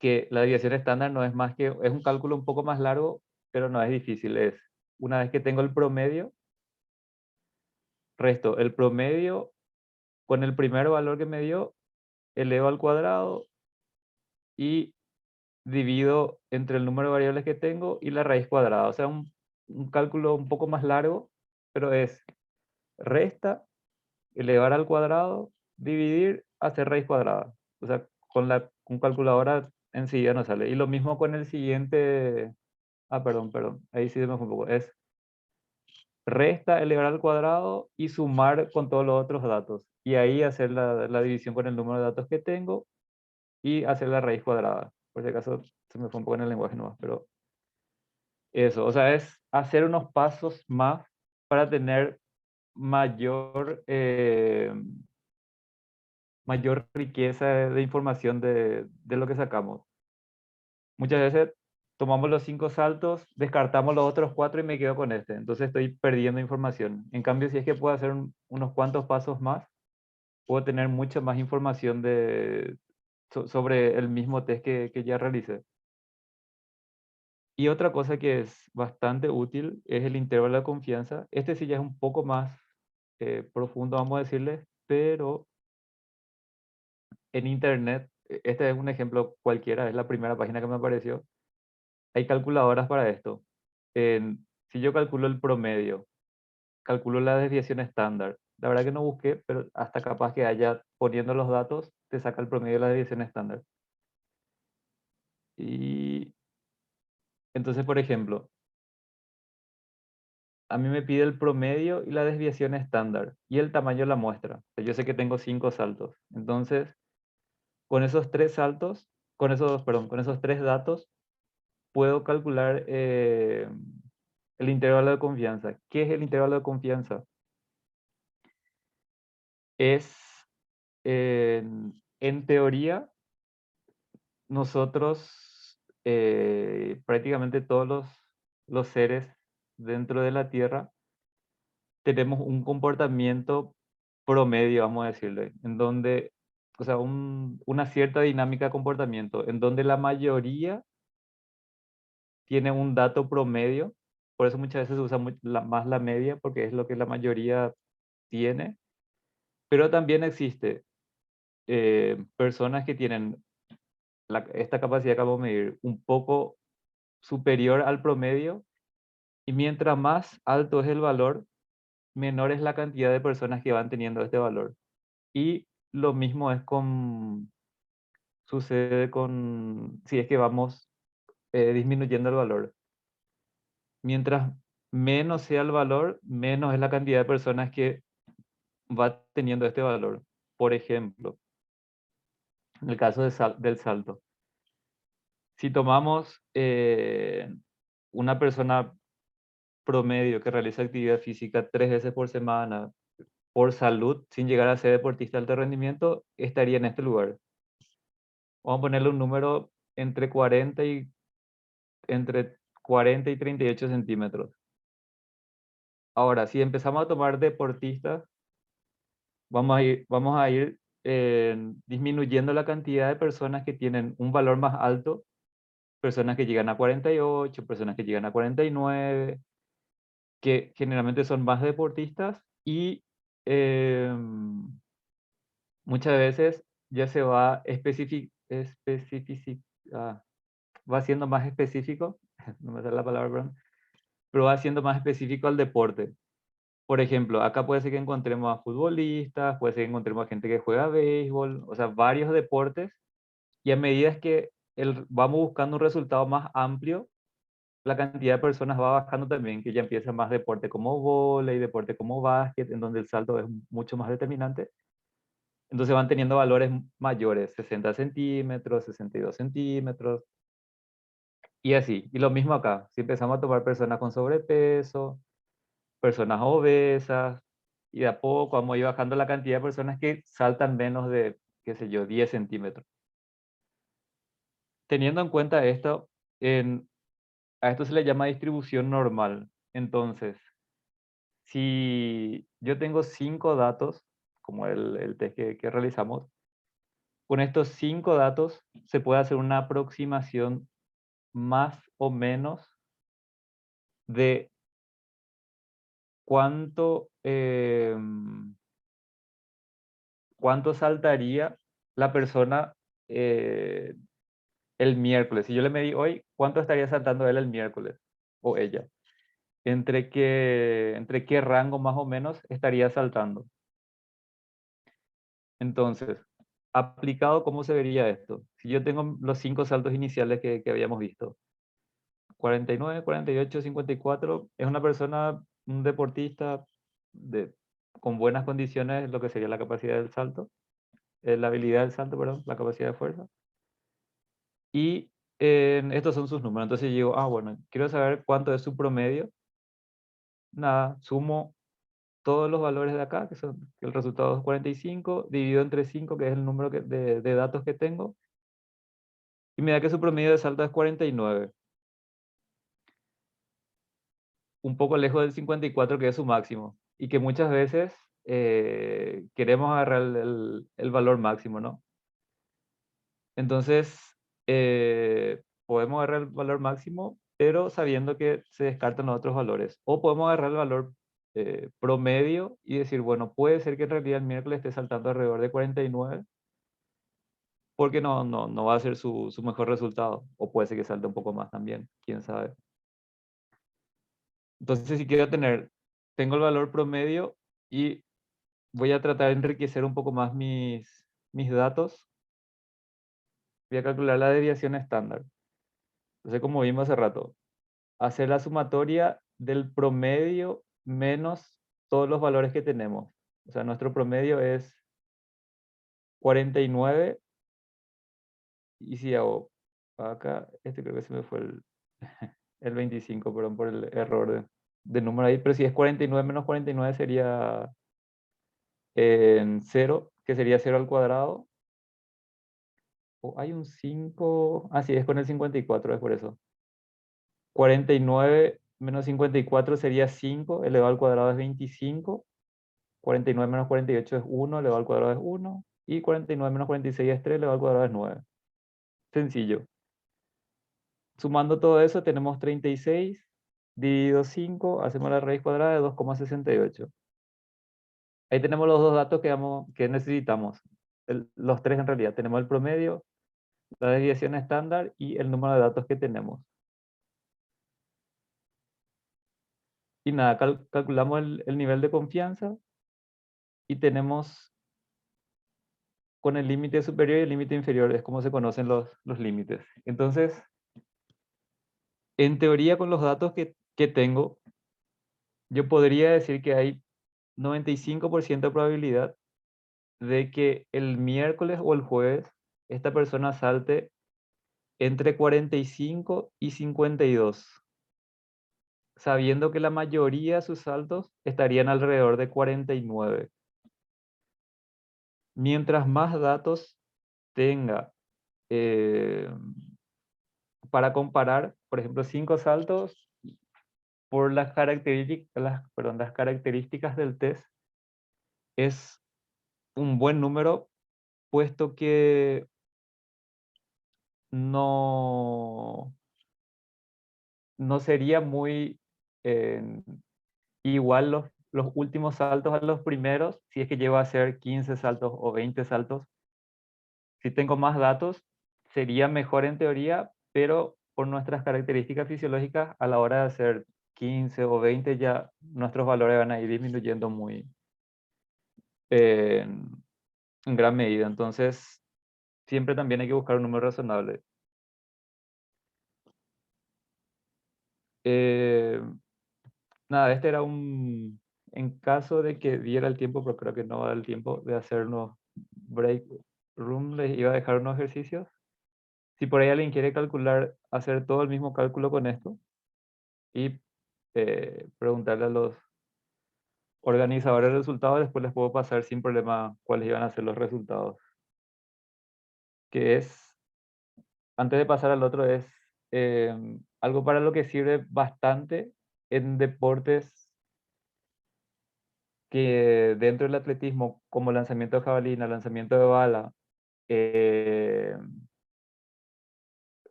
B: que la desviación estándar no es más que, es un cálculo un poco más largo, pero no es difícil. Es, una vez que tengo el promedio, resto el promedio con el primer valor que me dio, elevo al cuadrado y divido entre el número de variables que tengo y la raíz cuadrada. O sea, un cálculo un poco más largo, pero es resta, elevar al cuadrado, dividir, hacer raíz cuadrada. O sea, con calculadora enseguida nos sale. Y lo mismo con el siguiente. Perdón. Ahí sí me fue un poco. Es resta, elevar al cuadrado y sumar con todos los otros datos. Y ahí hacer la división con el número de datos que tengo y hacer la raíz cuadrada. Por si acaso se me fue un poco en el lenguaje nomás, pero eso, o sea, es hacer unos pasos más para tener mayor, mayor riqueza de información de lo que sacamos. Muchas veces tomamos los 5 saltos, descartamos los otros 4 y me quedo con este. Entonces estoy perdiendo información. En cambio, si es que puedo hacer unos cuantos pasos más, puedo tener mucha más información sobre el mismo test que ya realicé. Y otra cosa que es bastante útil es el intervalo de confianza. Este sí ya es un poco más profundo, vamos a decirle, pero en Internet, este es un ejemplo cualquiera, es la primera página que me apareció. Hay calculadoras para esto. Si yo calculo el promedio, calculo la desviación estándar. La verdad que no busqué, pero hasta capaz que haya poniendo los datos, te saca el promedio de la desviación estándar. Y entonces, por ejemplo, a mí me pide el promedio y la desviación estándar y el tamaño de la muestra. O sea, yo sé que tengo 5 saltos. Entonces, con esos 3 saltos, con esos 3 datos, puedo calcular el intervalo de confianza. ¿Qué es el intervalo de confianza? Es, en teoría, nosotros, prácticamente todos los seres dentro de la Tierra, tenemos un comportamiento promedio, vamos a decirle, en donde, o sea, una cierta dinámica de comportamiento, en donde la mayoría tiene un dato promedio, por eso muchas veces se usa más la media, porque es lo que la mayoría tiene, pero también existe personas que tienen esta capacidad que acabo de medir un poco superior al promedio, y mientras más alto es el valor, menor es la cantidad de personas que van teniendo este valor. Y lo mismo sucede si es que vamos disminuyendo el valor. Mientras menos sea el valor, menos es la cantidad de personas que va teniendo este valor. Por ejemplo, en el caso del salto, si tomamos una persona promedio que realiza actividad física 3 veces por semana, por salud, sin llegar a ser deportista de alto rendimiento, estaría en este lugar. Vamos a ponerle un número entre 40 y 38 centímetros. Ahora, si empezamos a tomar deportistas, vamos a ir disminuyendo la cantidad de personas que tienen un valor más alto, personas que llegan a 48, personas que llegan a 49, que generalmente son más deportistas y muchas veces ya se va va siendo más específico, no me sale la palabra, perdón, pero va siendo más específico al deporte. Por ejemplo, acá puede ser que encontremos a futbolistas, puede ser que encontremos a gente que juega béisbol, o sea, varios deportes, y a medida que vamos buscando un resultado más amplio, la cantidad de personas va bajando también, que ya empieza más deporte como vóley, deporte como básquet, en donde el salto es mucho más determinante. Entonces van teniendo valores mayores, 60 centímetros, 62 centímetros, y así. Y lo mismo acá, si empezamos a tomar personas con sobrepeso, personas obesas, y de a poco vamos a ir bajando la cantidad de personas que saltan menos de, qué sé yo, 10 centímetros. Teniendo en cuenta esto, a esto se le llama distribución normal. Entonces, si yo tengo 5 datos como el test que realizamos. Con estos 5 datos se puede hacer una aproximación más o menos de cuánto, cuánto saltaría la persona eh, el miércoles. Si yo le medí hoy, ¿cuánto estaría saltando él el miércoles? O ella. Entre qué rango más o menos estaría saltando. Entonces, aplicado, ¿cómo se vería esto? Si yo tengo los 5 saltos iniciales que habíamos visto. 49, 48, 54, es una persona, un deportista con buenas condiciones, lo que sería la capacidad del salto, la habilidad del salto, perdón, la capacidad de fuerza. Y estos son sus números. Entonces yo digo, bueno, quiero saber cuánto es su promedio. Nada, sumo todos los valores de acá, que el resultado es 45, dividido entre 5, que es el número de datos que tengo, y me da que su promedio de salto es 49. Un poco lejos del 54, que es su máximo, y que muchas veces queremos agarrar el valor máximo, ¿no? Entonces, podemos agarrar el valor máximo, pero sabiendo que se descartan los otros valores. O podemos agarrar el valor promedio y decir, bueno, puede ser que en realidad el miércoles esté saltando alrededor de 49, porque no va a ser su mejor resultado. O puede ser que salte un poco más también, quién sabe. Entonces, si quiero tengo el valor promedio y voy a tratar de enriquecer un poco más mis datos. Voy a calcular la desviación estándar. Entonces, como vimos hace rato, hacer la sumatoria del promedio menos todos los valores que tenemos. O sea, nuestro promedio es 49. Y si hago acá, creo que se me fue el 25, perdón por el error de número ahí. Pero si es 49 menos 49 sería en 0, que sería 0 al cuadrado. O hay un 5. Sí, es con el 54, es por eso. 49 menos 54 sería 5, elevado al cuadrado es 25. 49 menos 48 es 1, elevado al cuadrado es 1. Y 49 menos 46 es 3, elevado al cuadrado es 9. Sencillo. Sumando todo eso tenemos 36 dividido 5, hacemos la raíz cuadrada de 2,68. Ahí tenemos los dos datos que necesitamos. Los tres en realidad. Tenemos el promedio, la desviación estándar y el número de datos que tenemos. Y nada, calculamos el nivel de confianza y tenemos con el límite superior y el límite inferior, es como se conocen los límites. Entonces, en teoría, con los datos que tengo, yo podría decir que hay 95% de probabilidad de que el miércoles o el jueves esta persona salte entre 45 y 52, sabiendo que la mayoría de sus saltos estarían alrededor de 49. Mientras más datos tenga para comparar, por ejemplo, 5 saltos por las características del test, es un buen número, puesto que no, no sería muy eh, igual los últimos saltos a los primeros, si es que llego a hacer 15 saltos o 20 saltos. Si tengo más datos, sería mejor en teoría, pero por nuestras características fisiológicas, a la hora de hacer 15 o 20 ya nuestros valores van a ir disminuyendo muy en gran medida. Entonces, siempre también hay que buscar un número razonable. Eh, Nada, este era en caso de que diera el tiempo, pero creo que no va a dar el tiempo de hacer unos break room, les iba a dejar unos ejercicios. Si por ahí alguien quiere calcular, hacer todo el mismo cálculo con esto y preguntarle a los organizadores de resultados, después les puedo pasar sin problema cuáles iban a ser los resultados. Que es, antes de pasar al otro, es algo para lo que sirve bastante en deportes que dentro del atletismo, como lanzamiento de jabalina, lanzamiento de bala, eh,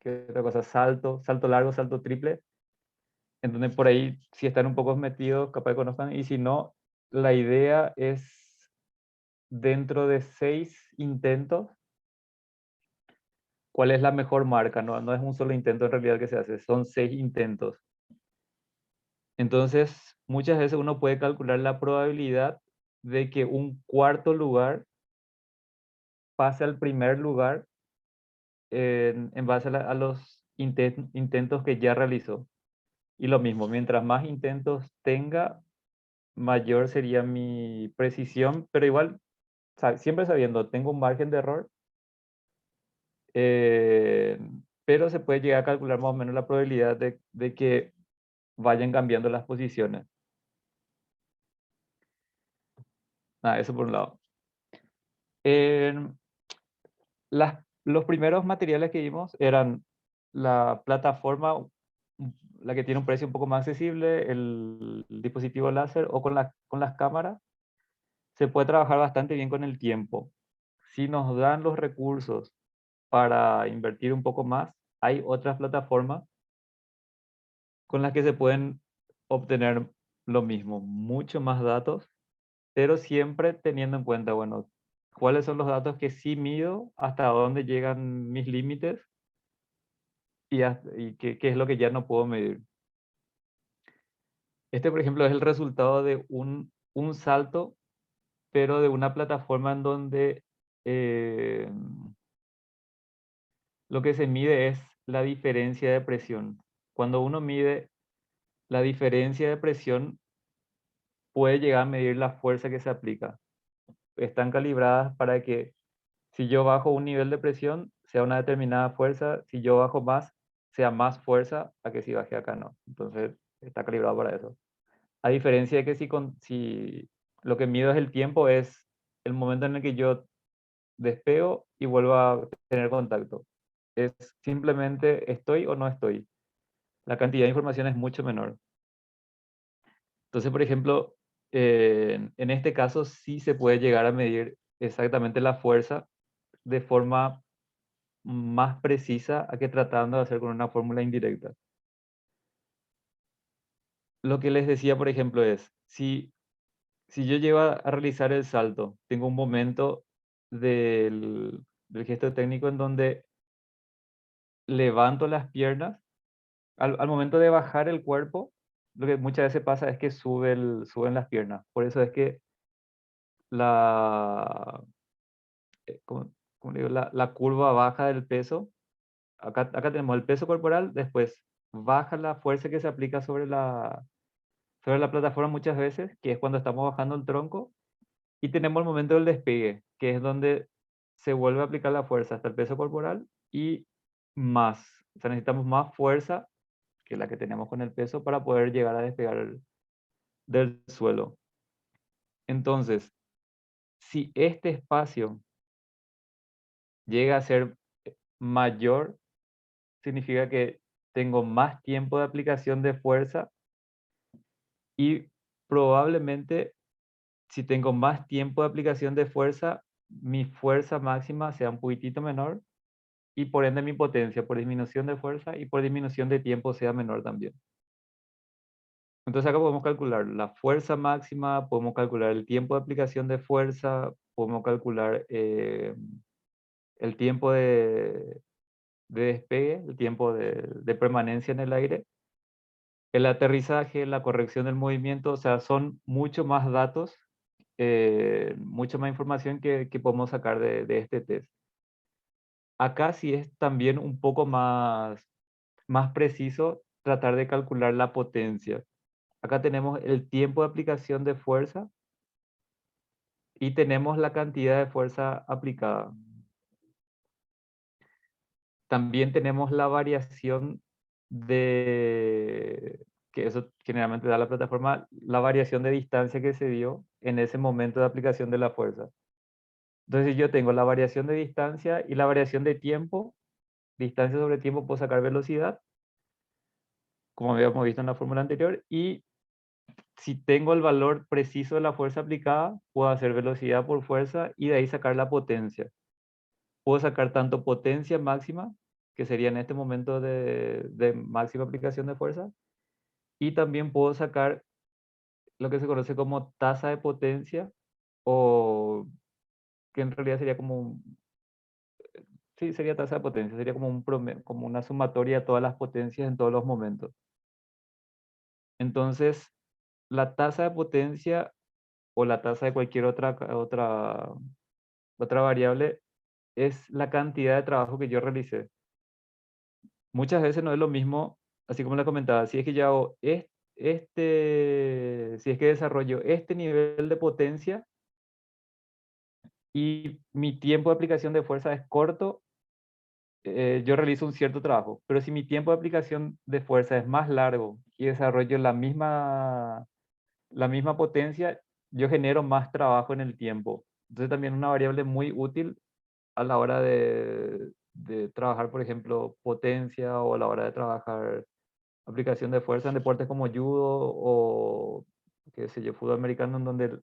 B: ¿qué otra cosa? Salto largo, salto triple, en donde por ahí si están un poco metidos, capaz que conozcan, y si no, la idea es dentro de 6 intentos, ¿cuál es la mejor marca? No, no es un solo intento en realidad que se hace, son 6 intentos. Entonces, muchas veces uno puede calcular la probabilidad de que un cuarto lugar pase al primer lugar en base a los intentos que ya realizó. Y lo mismo, mientras más intentos tenga, mayor sería mi precisión, pero igual, siempre sabiendo, tengo un margen de error, eh, pero se puede llegar a calcular más o menos la probabilidad de que vayan cambiando las posiciones. Eso por un lado. Los primeros materiales que vimos eran la plataforma, la que tiene un precio un poco más accesible, el dispositivo láser o con las cámaras. Se puede trabajar bastante bien con el tiempo. Si nos dan los recursos para invertir un poco más, hay otras plataformas con las que se pueden obtener lo mismo, mucho más datos, pero siempre teniendo en cuenta, bueno, cuáles son los datos que sí mido, hasta dónde llegan mis límites y qué es lo que ya no puedo medir. Este, por ejemplo, es el resultado de un salto, pero de una plataforma en donde eh, lo que se mide es la diferencia de presión. Cuando uno mide la diferencia de presión, puede llegar a medir la fuerza que se aplica. Están calibradas para que si yo bajo un nivel de presión, sea una determinada fuerza, si yo bajo más, sea más fuerza a que si bajé acá no. Entonces, está calibrado para eso. A diferencia de que si lo que mido es el tiempo, es el momento en el que yo despego y vuelvo a tener contacto. Es simplemente estoy o no estoy. La cantidad de información es mucho menor. Entonces, por ejemplo, en este caso sí se puede llegar a medir exactamente la fuerza de forma más precisa a que tratando de hacer con una fórmula indirecta. Lo que les decía, por ejemplo, es, si yo llego a realizar el salto, tengo un momento del gesto técnico en donde levanto las piernas, al momento de bajar el cuerpo, lo que muchas veces pasa es que suben las piernas. Por eso es que la, ¿cómo le digo? La curva baja del peso, acá tenemos el peso corporal, después baja la fuerza que se aplica sobre la plataforma muchas veces, que es cuando estamos bajando el tronco, y tenemos el momento del despegue, que es donde se vuelve a aplicar la fuerza hasta el peso corporal y más. O sea, necesitamos más fuerza que la que tenemos con el peso para poder llegar a despegar del suelo. Entonces, si este espacio llega a ser mayor, significa que tengo más tiempo de aplicación de fuerza y probablemente si tengo más tiempo de aplicación de fuerza, mi fuerza máxima sea un poquitito menor y por ende mi potencia por disminución de fuerza y por disminución de tiempo sea menor también. Entonces acá podemos calcular la fuerza máxima, podemos calcular el tiempo de aplicación de fuerza, podemos calcular el tiempo de despegue, el tiempo de permanencia en el aire, el aterrizaje, la corrección del movimiento, o sea, son mucho más datos, mucha más información que podemos sacar de este test. Acá sí es también un poco más preciso tratar de calcular la potencia. Acá tenemos el tiempo de aplicación de fuerza y tenemos la cantidad de fuerza aplicada. También tenemos la variación que eso generalmente da la plataforma, la variación de distancia que se dio en ese momento de aplicación de la fuerza. Entonces yo tengo la variación de distancia y la variación de tiempo. Distancia sobre tiempo puedo sacar velocidad, como habíamos visto en la fórmula anterior, y si tengo el valor preciso de la fuerza aplicada, puedo hacer velocidad por fuerza y de ahí sacar la potencia. Puedo sacar tanto potencia máxima, que sería en este momento de máxima aplicación de fuerza, y también puedo sacar lo que se conoce como tasa de potencia, o que en realidad sería como sí, sería tasa de potencia, sería como como una sumatoria de todas las potencias en todos los momentos. Entonces, la tasa de potencia o la tasa de cualquier otra variable es la cantidad de trabajo que yo realicé. Muchas veces no es lo mismo, así como le comentaba, si es que yo hago si es que desarrollo este nivel de potencia y mi tiempo de aplicación de fuerza es corto, yo realizo un cierto trabajo. Pero si mi tiempo de aplicación de fuerza es más largo y desarrollo la misma potencia, yo genero más trabajo en el tiempo. Entonces también una variable muy útil a la hora de trabajar, por ejemplo, potencia, o a la hora de trabajar aplicación de fuerza en deportes como judo o, qué sé yo, fútbol americano, en donde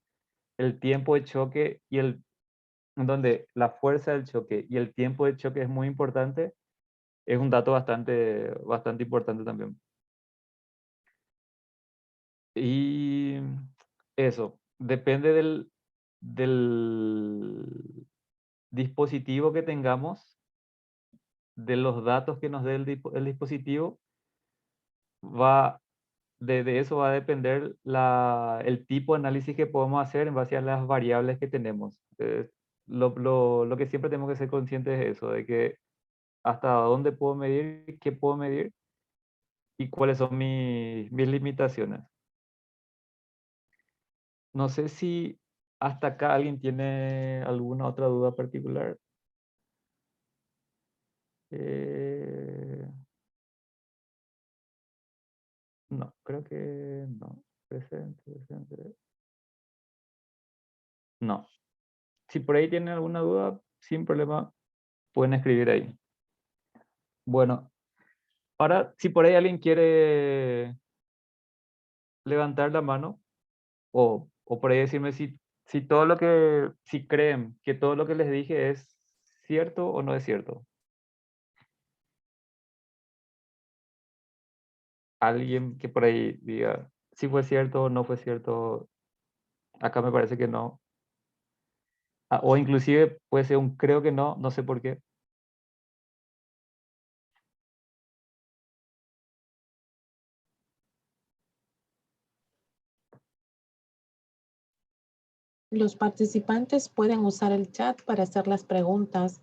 B: el tiempo de choque en donde la fuerza del choque y el tiempo de choque es muy importante, es un dato bastante importante también. Y eso, depende del dispositivo que tengamos, de los datos que nos dé el dispositivo, va, de eso va a depender el tipo de análisis que podemos hacer en base a las variables que tenemos. Lo que siempre tenemos que ser conscientes es eso, de que hasta dónde puedo medir, qué puedo medir y cuáles son mis limitaciones. No sé si hasta acá alguien tiene alguna otra duda particular. Eh, no, creo que no. Presente, presente. No. Si por ahí tienen alguna duda, sin problema, pueden escribir ahí. Bueno, ahora, si por ahí alguien quiere levantar la mano o por ahí decirme si si creen que todo lo que les dije es cierto o no es cierto. Alguien que por ahí diga si fue cierto o no fue cierto, acá me parece que no. O inclusive puede ser un creo que no, no sé por qué.
A: Los participantes pueden usar el chat para hacer las preguntas.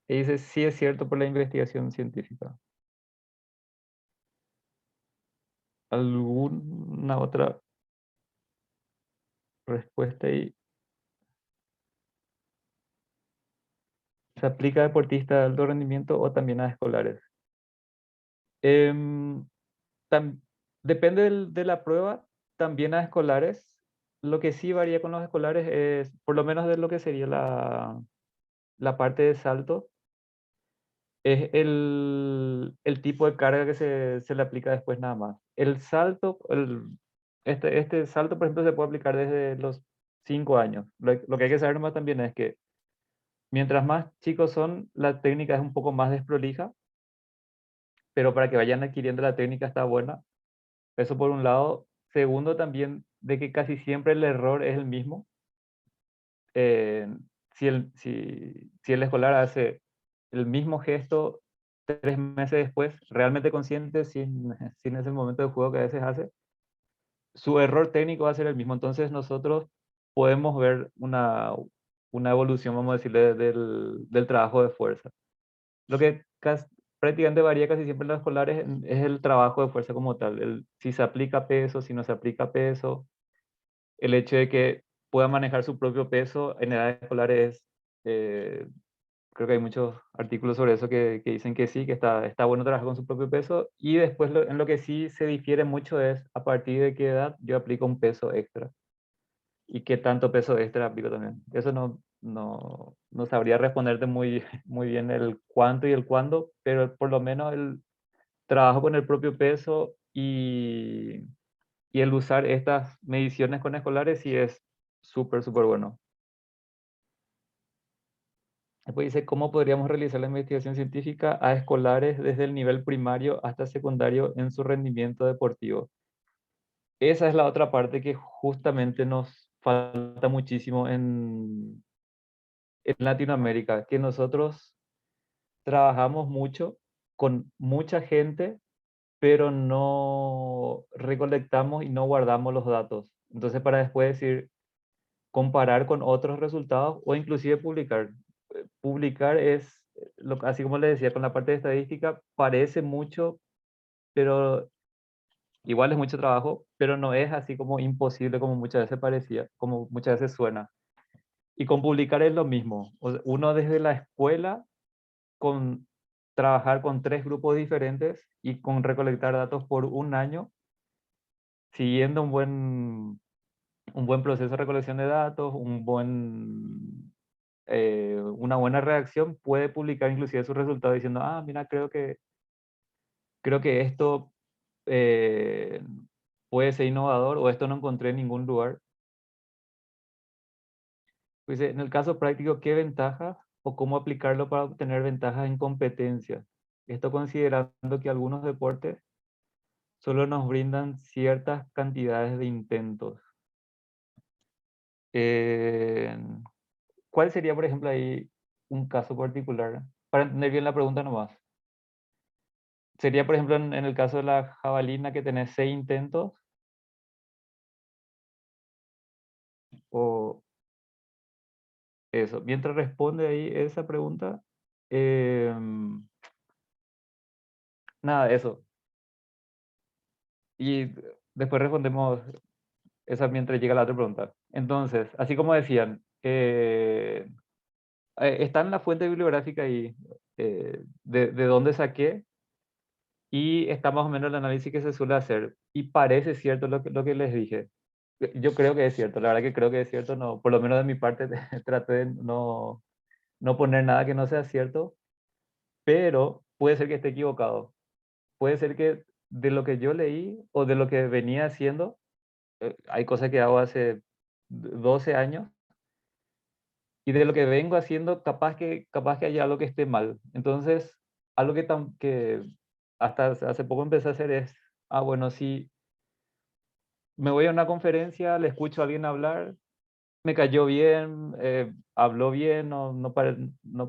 B: Y dice sí es cierto por la investigación científica. ¿Alguna otra respuesta ahí? ¿Se aplica a deportistas de alto rendimiento o también a escolares? Em, tam- Depende de la prueba, también a escolares. Lo que sí varía con los escolares es, por lo menos de lo que sería la parte de salto, es el tipo de carga que se le aplica después nada más. El salto, este salto, por ejemplo, se puede aplicar desde los 5 años. Lo que hay que saber más también es que mientras más chicos son, la técnica es un poco más desprolija, pero para que vayan adquiriendo la técnica está buena. Eso por un lado. Segundo, también de que casi siempre el error es el mismo. Eh, si el escolar hace el mismo gesto 3 meses después, realmente consciente, sin ese momento de juego que a veces hace, su error técnico va a ser el mismo. Entonces nosotros podemos ver una evolución, vamos a decirle, del trabajo de fuerza. Lo que prácticamente varía casi siempre en los escolares es el trabajo de fuerza como tal, si se aplica peso, si no se aplica peso, el hecho de que pueda manejar su propio peso en edades escolares. eh, Creo que hay muchos artículos sobre eso que dicen que sí, que está bueno trabajar con su propio peso, y después en lo que sí se difiere mucho es a partir de qué edad yo aplico un peso extra y qué tanto peso extra aplico también. Eso no sabría responderte muy, muy bien el cuánto y el cuándo, pero por lo menos el trabajo con el propio peso y, y el usar estas mediciones con escolares sí es súper, súper bueno. Después dice, ¿cómo podríamos realizar la investigación científica a escolares desde el nivel primario hasta secundario en su rendimiento deportivo? Esa es la otra parte que justamente nos falta muchísimo en Latinoamérica, que nosotros trabajamos mucho con mucha gente, pero no recolectamos y no guardamos los datos. Entonces, para después decir, comparar con otros resultados o inclusive publicar. Publicar es, así como le decía, con la parte de estadística, parece mucho, pero igual es mucho trabajo, pero no es así como imposible como muchas veces parecía, como muchas veces suena. Y con publicar es lo mismo. O sea, uno desde la escuela, con trabajar con 3 grupos diferentes y con recolectar datos por un año, siguiendo un buen proceso de recolección de datos, una buena redacción, puede publicar inclusive sus resultados diciendo, ah, mira, creo que esto eh, puede ser innovador o esto no encontré en ningún lugar. Pues, en el caso práctico, ¿qué ventajas o cómo aplicarlo para obtener ventajas en competencia? Esto considerando que algunos deportes solo nos brindan ciertas cantidades de intentos. Eh, ¿Cuál sería, por ejemplo, ahí un caso particular? Para entender bien la pregunta nomás. Sería, por ejemplo, en el caso de la jabalina que tenés 6 intentos o eso. Mientras responde ahí esa pregunta, nada, eso. Y después respondemos esa mientras llega la otra pregunta. Entonces, así como decían, está en la fuente bibliográfica ahí, de dónde saqué, y está más o menos el análisis que se suele hacer. Y parece cierto lo que les dije. Yo creo que es cierto, la verdad que creo que es cierto, no, por lo menos de mi parte traté de no poner nada que no sea cierto, pero puede ser que esté equivocado. Puede ser que de lo que yo leí o de lo que venía haciendo, hay cosas que hago hace 12 años y de lo que vengo haciendo, capaz que haya algo que esté mal. Entonces, algo que hasta hace poco empecé a hacer es, bueno, si me voy a una conferencia, le escucho a alguien hablar, me cayó bien, habló bien, no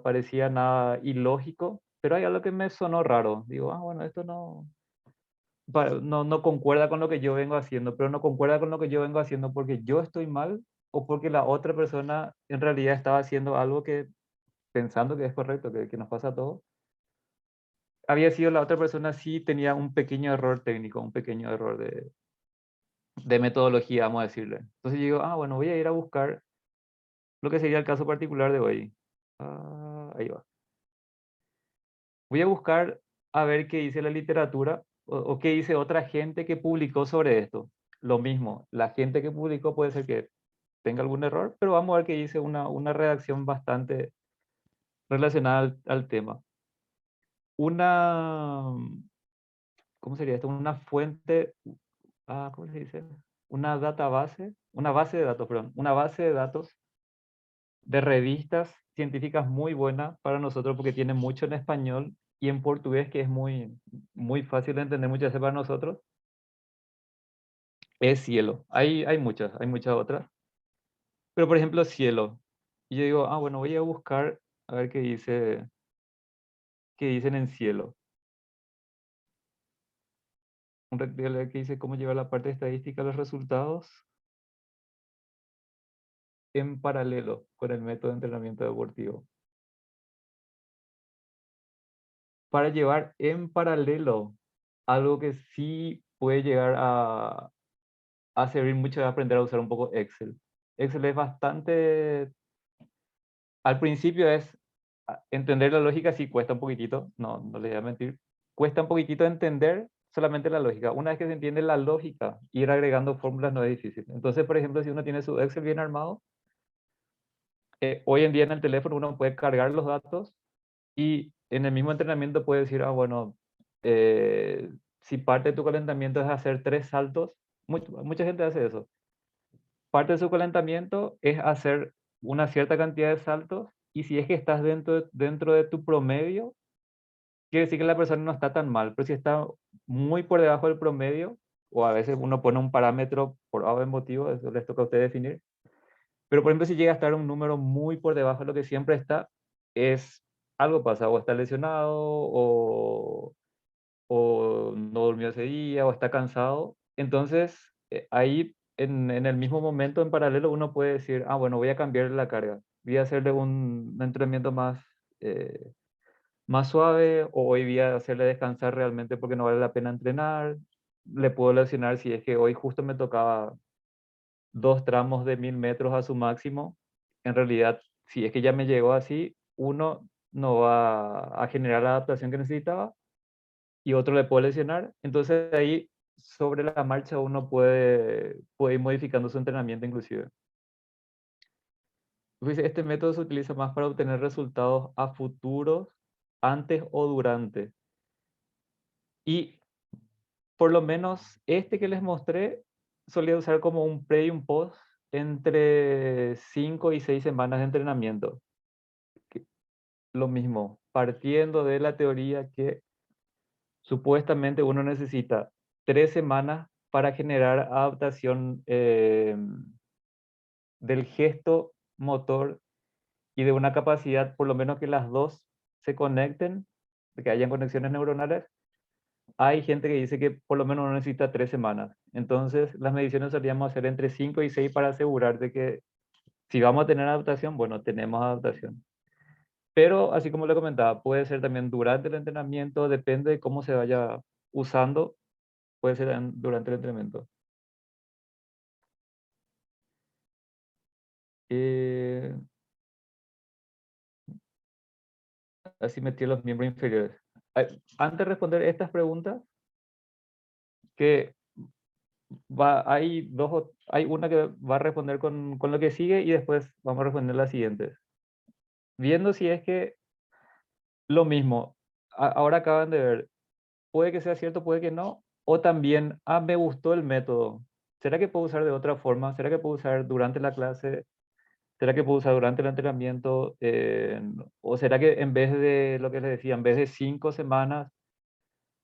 B: parecía nada ilógico, pero hay algo que me sonó raro. Digo, bueno, esto no concuerda con lo que yo vengo haciendo, pero no concuerda con lo que yo vengo haciendo porque yo estoy mal o porque la otra persona en realidad estaba haciendo algo que pensando que es correcto, que nos pasa a todos. Había sido la otra persona sí tenía un pequeño error técnico, un pequeño error de metodología, vamos a decirle. Entonces yo digo, bueno, voy a ir a buscar lo que sería el caso particular de hoy. Ahí va. Voy a buscar a ver qué dice la literatura o qué dice otra gente que publicó sobre esto. Lo mismo, la gente que publicó puede ser que tenga algún error, pero vamos a ver que dice una redacción bastante relacionada al tema. Una, ¿cómo sería esto? Una fuente, ¿cómo se dice? Una base de datos, perdón, una base de datos de revistas científicas muy buena para nosotros porque tiene mucho en español y en portugués que es muy, muy fácil de entender muchas veces para nosotros, es Cielo. Hay muchas otras, pero por ejemplo Cielo. Y yo digo, bueno, voy a buscar a ver qué dicen en Cielo. Un rectangular que dice cómo llevar la parte estadística de los resultados en paralelo con el método de entrenamiento deportivo. Para llevar en paralelo algo que sí puede llegar a servir mucho es aprender a usar un poco Excel. Excel es bastante, al principio es, entender la lógica sí cuesta un poquitito, no les voy a mentir, cuesta un poquitito entender solamente la lógica. Una vez que se entiende la lógica, ir agregando fórmulas no es difícil. Entonces, por ejemplo, si uno tiene su Excel bien armado, hoy en día en el teléfono uno puede cargar los datos y en el mismo entrenamiento puede decir, bueno, eh, si parte de tu calentamiento es hacer 3 saltos, mucha gente hace eso. Parte de su calentamiento es hacer una cierta cantidad de saltos y si es que estás dentro de tu promedio, quiere decir que la persona no está tan mal, pero si está muy por debajo del promedio, o a veces uno pone un parámetro por algún motivo, eso les toca a ustedes definir, pero por ejemplo si llega a estar un número muy por debajo de lo que siempre está, es algo pasa, o está lesionado, o no durmió ese día, o está cansado. Entonces, ahí en el mismo momento, en paralelo, uno puede decir, ah, bueno, voy a cambiar la carga, voy a hacerle un entrenamiento más suave, o hoy voy a hacerle descansar realmente porque no vale la pena entrenar. Le puedo lesionar si es que hoy justo me tocaba 2 tramos de 1000 metros a su máximo. En realidad, si es que ya me llegó así, uno no va a generar la adaptación que necesitaba y otro le puede lesionar. Entonces ahí sobre la marcha uno puede ir modificando su entrenamiento inclusive. Pues, este método se utiliza más para obtener resultados a futuros, antes o durante. Y por lo menos este que les mostré solía usar como un pre y un post entre 5 y 6 semanas de entrenamiento. Que- Lo mismo, partiendo de la teoría que supuestamente uno necesita 3 semanas para generar adaptación del gesto motor y de una capacidad, por lo menos que las dos se conecten, de que hayan conexiones neuronales. Hay gente que dice que por lo menos uno necesita 3 semanas. Entonces, las mediciones solíamos hacer entre 5 y 6 para asegurar de que si vamos a tener adaptación, bueno, tenemos adaptación. Pero, así como le comentaba, puede ser también durante el entrenamiento, depende de cómo se vaya usando, puede ser durante el entrenamiento. Eh, Así metí los miembros inferiores. Antes de responder estas preguntas, que hay una que va a responder con lo que sigue y después vamos a responder las siguientes. Viendo si es que lo mismo, ahora acaban de ver, puede que sea cierto, puede que no, o también, me gustó el método. ¿Será que puedo usar de otra forma? ¿Será que puedo usar durante la clase? ¿Será que puedo usar durante el entrenamiento? ¿O será que en vez de lo que les decía, en vez de 5 semanas,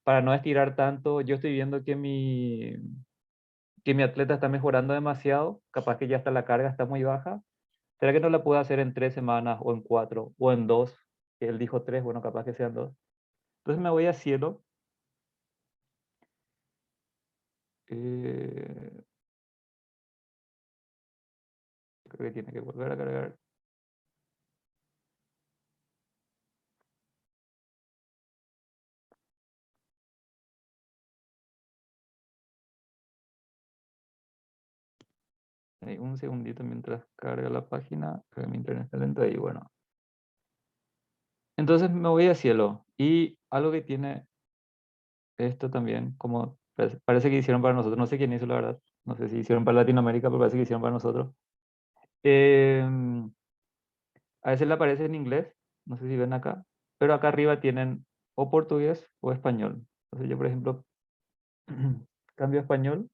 B: para no estirar tanto, yo estoy viendo que mi atleta está mejorando demasiado, capaz que ya está la carga, está muy baja? ¿Será que no la puedo hacer en 3 semanas o en 4 o en 2? Que él dijo 3, bueno, capaz que sean 2. Entonces me voy a cielo. eh, Creo que tiene que volver a cargar. Un segundito mientras carga la página, que mi internet está lento ahí, bueno. Entonces me voy a cielo. Y algo que tiene esto también, como parece que hicieron para nosotros, no sé quién hizo la verdad, no sé si hicieron para Latinoamérica, pero parece que hicieron para nosotros. A veces le aparece en inglés, no sé si ven acá, pero acá arriba tienen o portugués o español. Entonces yo, por ejemplo, cambio a español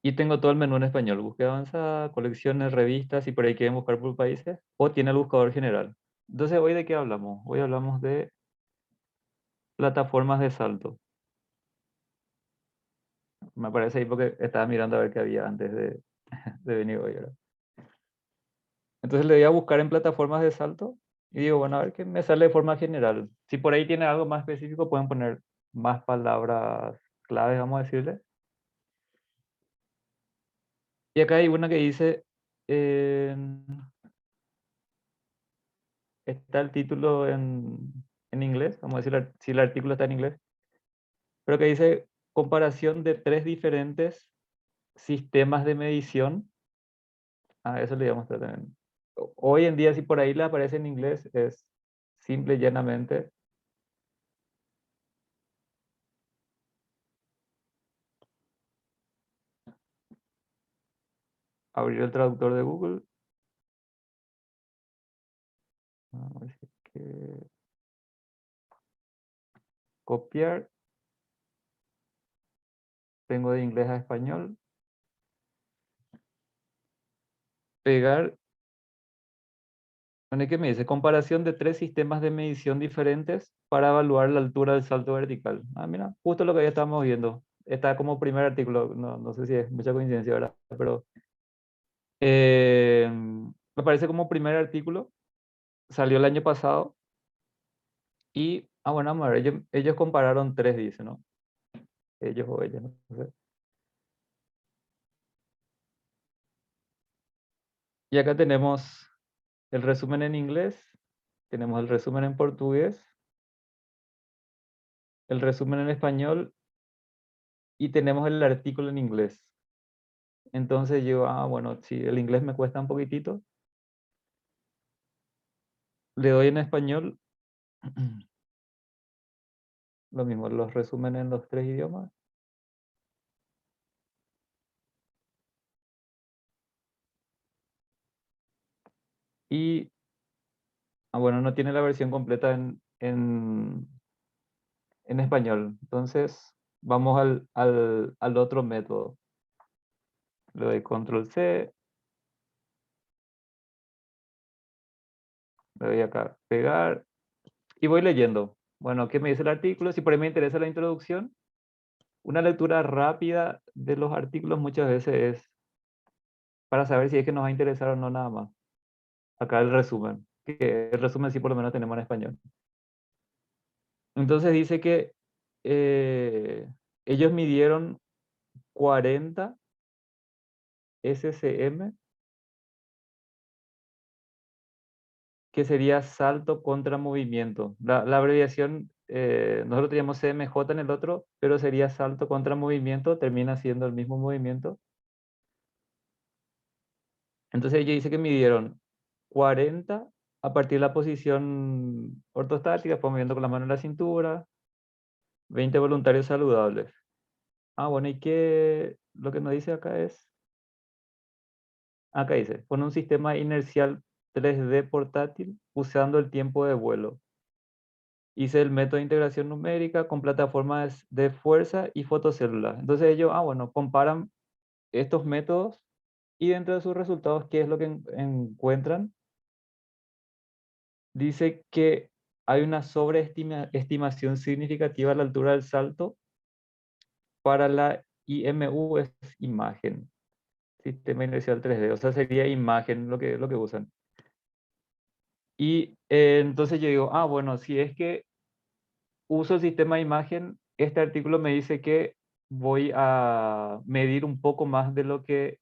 B: y tengo todo el menú en español. Búsqueda avanzada, colecciones, revistas, y por ahí quieren buscar por países, o tiene el buscador general. Entonces, ¿hoy de qué hablamos? Hoy hablamos de plataformas de salto. Me aparece ahí porque estaba mirando a ver qué había antes de venir hoy, ¿verdad? Entonces le voy a buscar en plataformas de salto y digo, bueno, a ver qué me sale de forma general. Si por ahí tiene algo más específico, pueden poner más palabras claves, vamos a decirle. Y acá hay una que dice, eh, está el título en inglés, vamos a decir si el artículo está en inglés, pero que dice comparación de 3 diferentes sistemas de medición. Eso le voy a mostrar también. Hoy en día, si por ahí le aparece en inglés, es simple y llanamente abrir el traductor de Google. Vamos a ver si es que Copiar. Tengo de inglés a español. Pegar. Bueno, ¿qué me dice? Comparación de 3 sistemas de medición diferentes para evaluar la altura del salto vertical. Ah, mira, justo lo que ya estábamos viendo. Está como primer artículo. No sé si es mucha coincidencia, ¿verdad? Pero me parece como primer artículo. Salió el año pasado. Y, bueno, vamos a ver. Ellos compararon 3, dice, ¿no? Ellos o ellas, no sé. Y acá tenemos el resumen en inglés. Tenemos el resumen en portugués. El resumen en español. Y tenemos el artículo en inglés. Entonces yo, bueno, si el inglés me cuesta un poquitito, le doy en español, lo mismo, los resumen en los 3 idiomas. Y, bueno, no tiene la versión completa en español. Entonces, vamos al otro método. Le doy control C, le doy acá, pegar, y voy leyendo. Bueno, ¿qué me dice el artículo? Si por ahí me interesa la introducción, una lectura rápida de los artículos muchas veces es para saber si es que nos va a interesar o no nada más. Acá el resumen, que el resumen sí por lo menos tenemos en español. Entonces dice que ellos midieron 40 SCM, que sería salto contra movimiento. La abreviación, nosotros teníamos CMJ en el otro, pero sería salto contra movimiento, termina siendo el mismo movimiento. Entonces ella dice que midieron 40 a partir de la posición ortostática, después moviendo con las manos en la cintura, 20 voluntarios saludables. Bueno, y que lo que nos dice acá es, acá dice, pone un sistema inercial 3D portátil usando el tiempo de vuelo. Hice el método de integración numérica con plataformas de fuerza y fotocélulas. Entonces ellos, bueno, comparan estos métodos y dentro de sus resultados, ¿qué es lo que encuentran? Dice que hay una sobreestimación significativa a la altura del salto para la IMU, es imagen, sistema inercial 3D, o sea, sería imagen lo que usan. Y entonces yo digo, bueno, si es que uso el sistema de imagen, este artículo me dice que voy a medir un poco más de lo que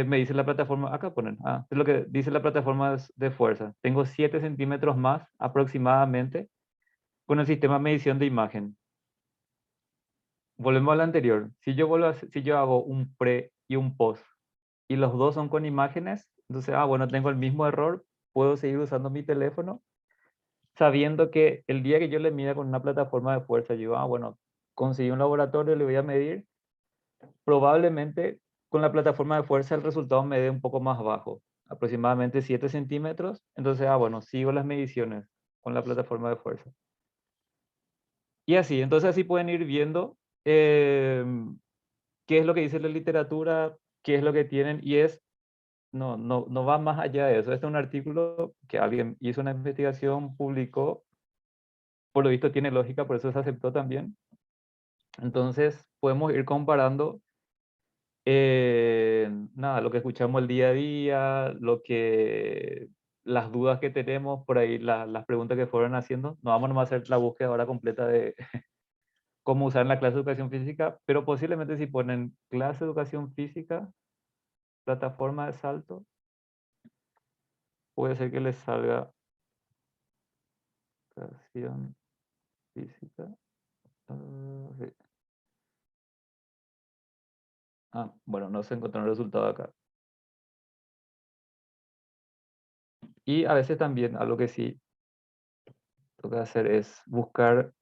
B: me dice la plataforma, acá ponen, de lo que dice la plataforma de fuerza. Tengo 7 centímetros más aproximadamente con el sistema de medición de imagen. Volvemos al anterior. Si yo hago un pre y un post y los dos son con imágenes, entonces, bueno, tengo el mismo error, puedo seguir usando mi teléfono sabiendo que el día que yo le mida con una plataforma de fuerza, yo, bueno, conseguí un laboratorio, le voy a medir, probablemente con la plataforma de fuerza el resultado me dé un poco más bajo, aproximadamente 7 centímetros, entonces, bueno, sigo las mediciones con la plataforma de fuerza. Y así, entonces así pueden ir viendo qué es lo que dice la literatura, qué es lo que tienen, y no va más allá de eso. Este es un artículo que alguien hizo una investigación, publicó, por lo visto tiene lógica, por eso se aceptó también. Entonces podemos ir comparando nada, lo que escuchamos el día a día, las dudas que tenemos, por ahí las preguntas que fueron haciendo. No vamos nomás a hacer la búsqueda ahora completa de cómo usar en la clase de educación física, pero posiblemente si ponen clase de educación física, plataforma de salto, puede ser que les salga educación física. Sí. Bueno, no se encontró el resultado acá. Y a veces también algo que sí toca hacer es buscar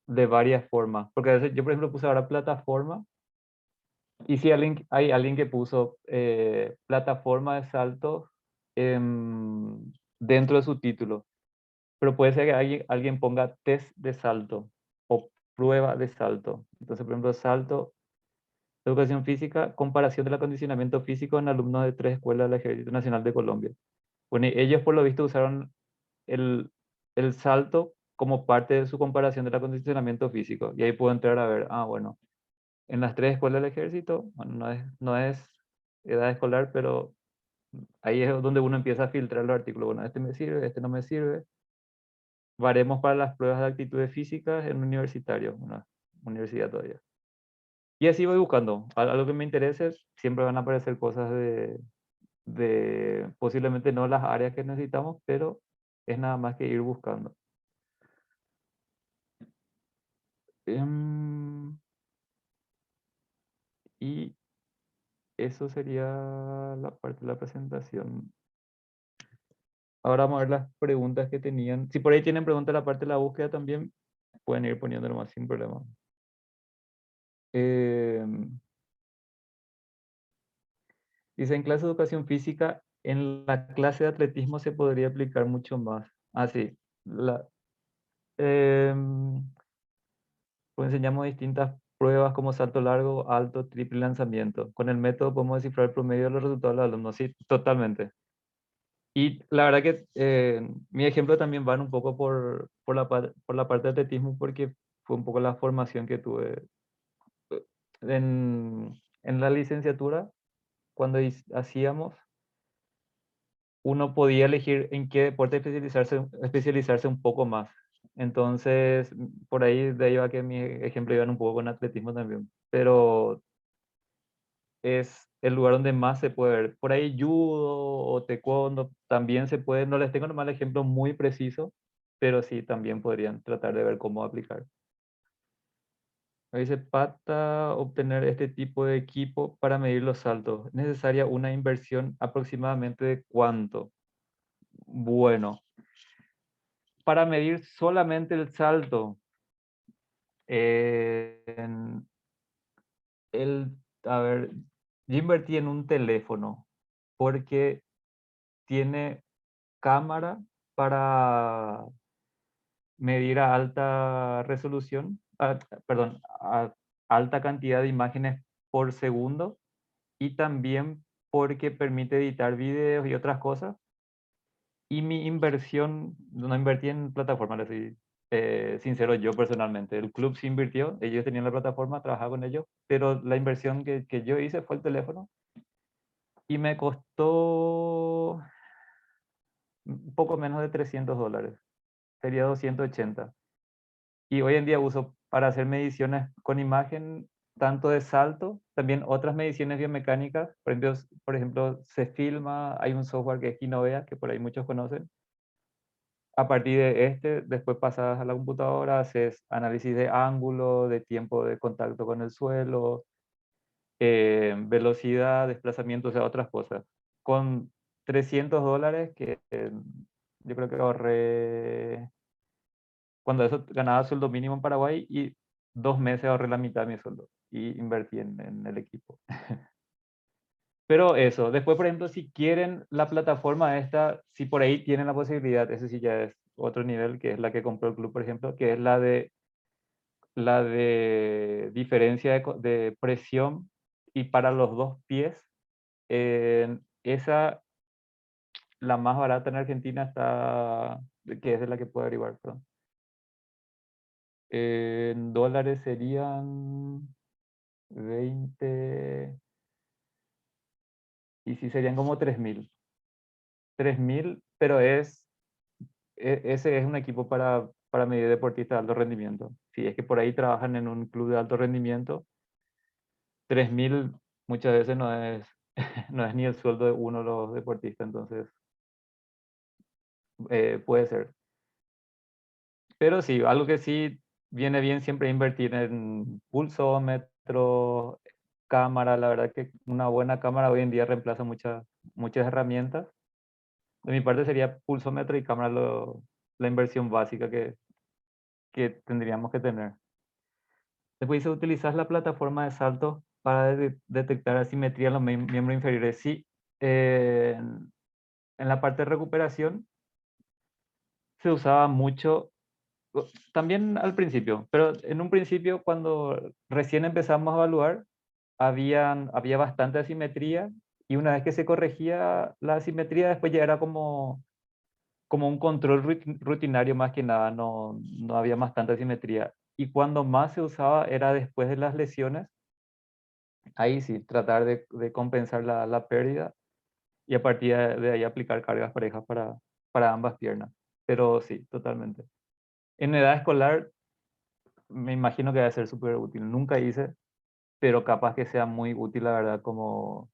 B: de varias formas. Porque a veces yo, por ejemplo, puse ahora plataforma. Y si hay alguien que puso plataforma de salto dentro de su título. Pero puede ser que alguien ponga test de salto o prueba de salto. Entonces, por ejemplo, salto, educación física, comparación del acondicionamiento físico en alumnos de 3 escuelas del Ejército Nacional de Colombia. Bueno, ellos por lo visto usaron el, el salto como parte de su comparación del acondicionamiento físico. Y ahí puedo entrar a ver, bueno, en las 3 escuelas del Ejército, bueno, no es edad escolar, pero ahí es donde uno empieza a filtrar los artículos. Bueno, este me sirve, este no me sirve. Baremos para las pruebas de actitudes físicas en universitario, una universidad todavía. Y así voy buscando. Algo que me interese, siempre van a aparecer cosas de posiblemente no las áreas que necesitamos, pero es nada más que ir buscando. Y eso sería la parte de la presentación. Ahora vamos a ver las preguntas que tenían. Si por ahí tienen preguntas en la parte de la búsqueda también, pueden ir poniéndolo más sin problema. Dice, en clase de educación física, en la clase de atletismo se podría aplicar mucho más. Sí. Em, pues enseñamos distintas pruebas como salto largo, alto, triple lanzamiento. Con el método podemos descifrar el promedio de los resultados de los alumnos. Sí, totalmente. Y la verdad que mi ejemplo también va un poco por la parte de atletismo porque fue un poco la formación que tuve en la licenciatura. Cuando hacíamos, uno podía elegir en qué deporte especializarse un poco más. Entonces, por ahí de ahí va que mi ejemplo iban un poco con atletismo también. Pero es el lugar donde más se puede ver. Por ahí judo o taekwondo también se puede. No les tengo nomás el ejemplo muy preciso, pero sí también podrían tratar de ver cómo aplicar. Ahí dice, para obtener este tipo de equipo para medir los saltos, ¿es necesaria una inversión aproximadamente de cuánto? Bueno, para medir solamente el salto, en el, a ver, yo invertí en un teléfono porque tiene cámara para medir a alta resolución, perdón, a alta cantidad de imágenes por segundo y también porque permite editar videos y otras cosas. Y mi inversión, no invertí en plataformas, le soy sincero yo personalmente. El club sí invirtió, ellos tenían la plataforma, trabajaba con ellos, pero la inversión que yo hice fue el teléfono y me costó un poco menos de $300, sería 280. Y hoy en día uso para hacer mediciones con imagen, tanto de salto, también otras mediciones biomecánicas. Por ejemplo, se filma, hay un software que es Kinovea, que por ahí muchos conocen. A partir de después pasas a la computadora, haces análisis de ángulo, de tiempo de contacto con el suelo, velocidad, desplazamiento, o sea, otras cosas. Con $300, que yo creo que ahorré, cuando eso ganaba sueldo mínimo en Paraguay, y 2 meses ahorré la mitad de mi sueldo y invertí en el equipo. Pero eso, después, por ejemplo, si quieren la plataforma esta, si por ahí tienen la posibilidad, ese sí ya es otro nivel, que es la que compró el club, por ejemplo, que es la de diferencia de presión y para los dos pies. Esa, la más barata en Argentina está, que es de la que puedo averiguar, perdón. En dólares serían 20, y sí serían como 3.000. 3.000, pero ese es un equipo para medir deportistas de alto rendimiento. Si es que por ahí trabajan en un club de alto rendimiento, 3.000 muchas veces no es, no es ni el sueldo de uno de los deportistas, entonces puede ser. Pero sí, algo que sí viene bien siempre invertir en pulsómetro, cámara. La verdad que una buena cámara hoy en día reemplaza muchas herramientas. De mi parte sería pulsómetro y cámara la inversión básica que tendríamos que tener. Después dice, ¿utilizas la plataforma de salto para detectar asimetría en los miembros inferiores? Sí, en la parte de recuperación se usaba mucho, también al principio, pero en un principio cuando recién empezamos a evaluar, había bastante asimetría y una vez que se corregía la asimetría, después ya era como un control rutinario más que nada, no había más tanta asimetría. Y cuando más se usaba era después de las lesiones, ahí sí, tratar de compensar la pérdida y a partir de ahí aplicar cargas parejas para ambas piernas. Pero sí, totalmente. En edad escolar me imagino que va a ser súper útil. Nunca hice, pero capaz que sea muy útil, la verdad, como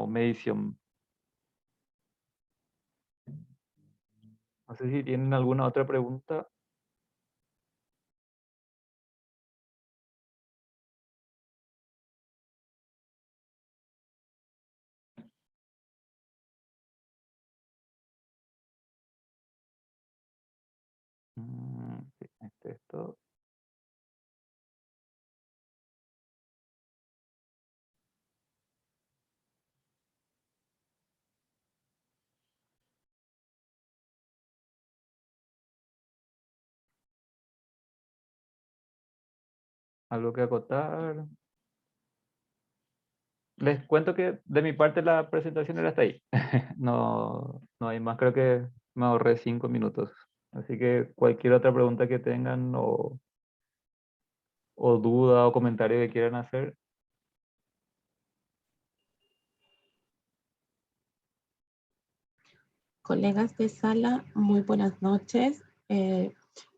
B: medición. No sé si tienen alguna otra pregunta. Sí, esto. Algo que acotar. Les cuento que de mi parte la presentación era hasta ahí. No hay más, creo que me ahorré 5 minutos. Así que cualquier otra pregunta que tengan o duda o comentario que quieran hacer.
A: Colegas de sala, muy buenas noches.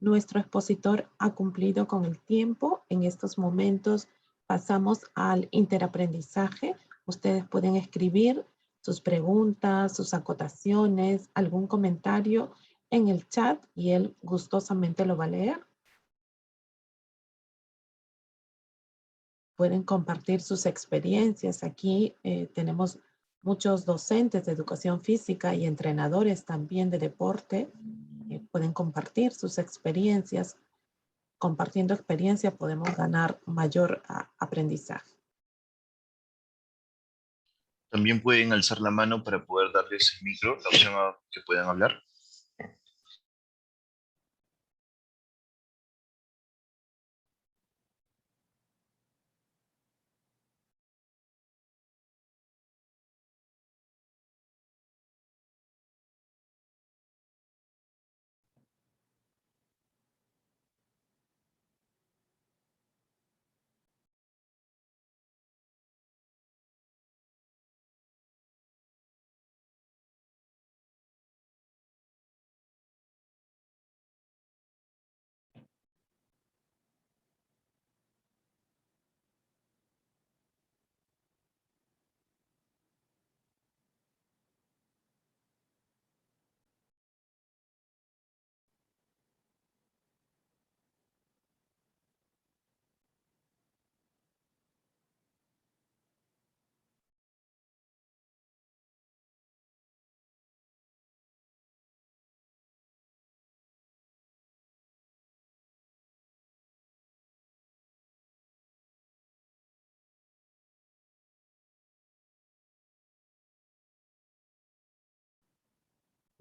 A: Nuestro expositor ha cumplido con el tiempo. En estos momentos pasamos al interaprendizaje. Ustedes pueden escribir sus preguntas, sus acotaciones, algún comentario en el chat y él gustosamente lo va a leer. Pueden compartir sus experiencias. Aquí tenemos muchos docentes de educación física y entrenadores también de deporte. Pueden compartir sus experiencias. Compartiendo experiencia podemos ganar mayor aprendizaje.
C: También pueden alzar la mano para poder darles el micro, la opción a que puedan hablar.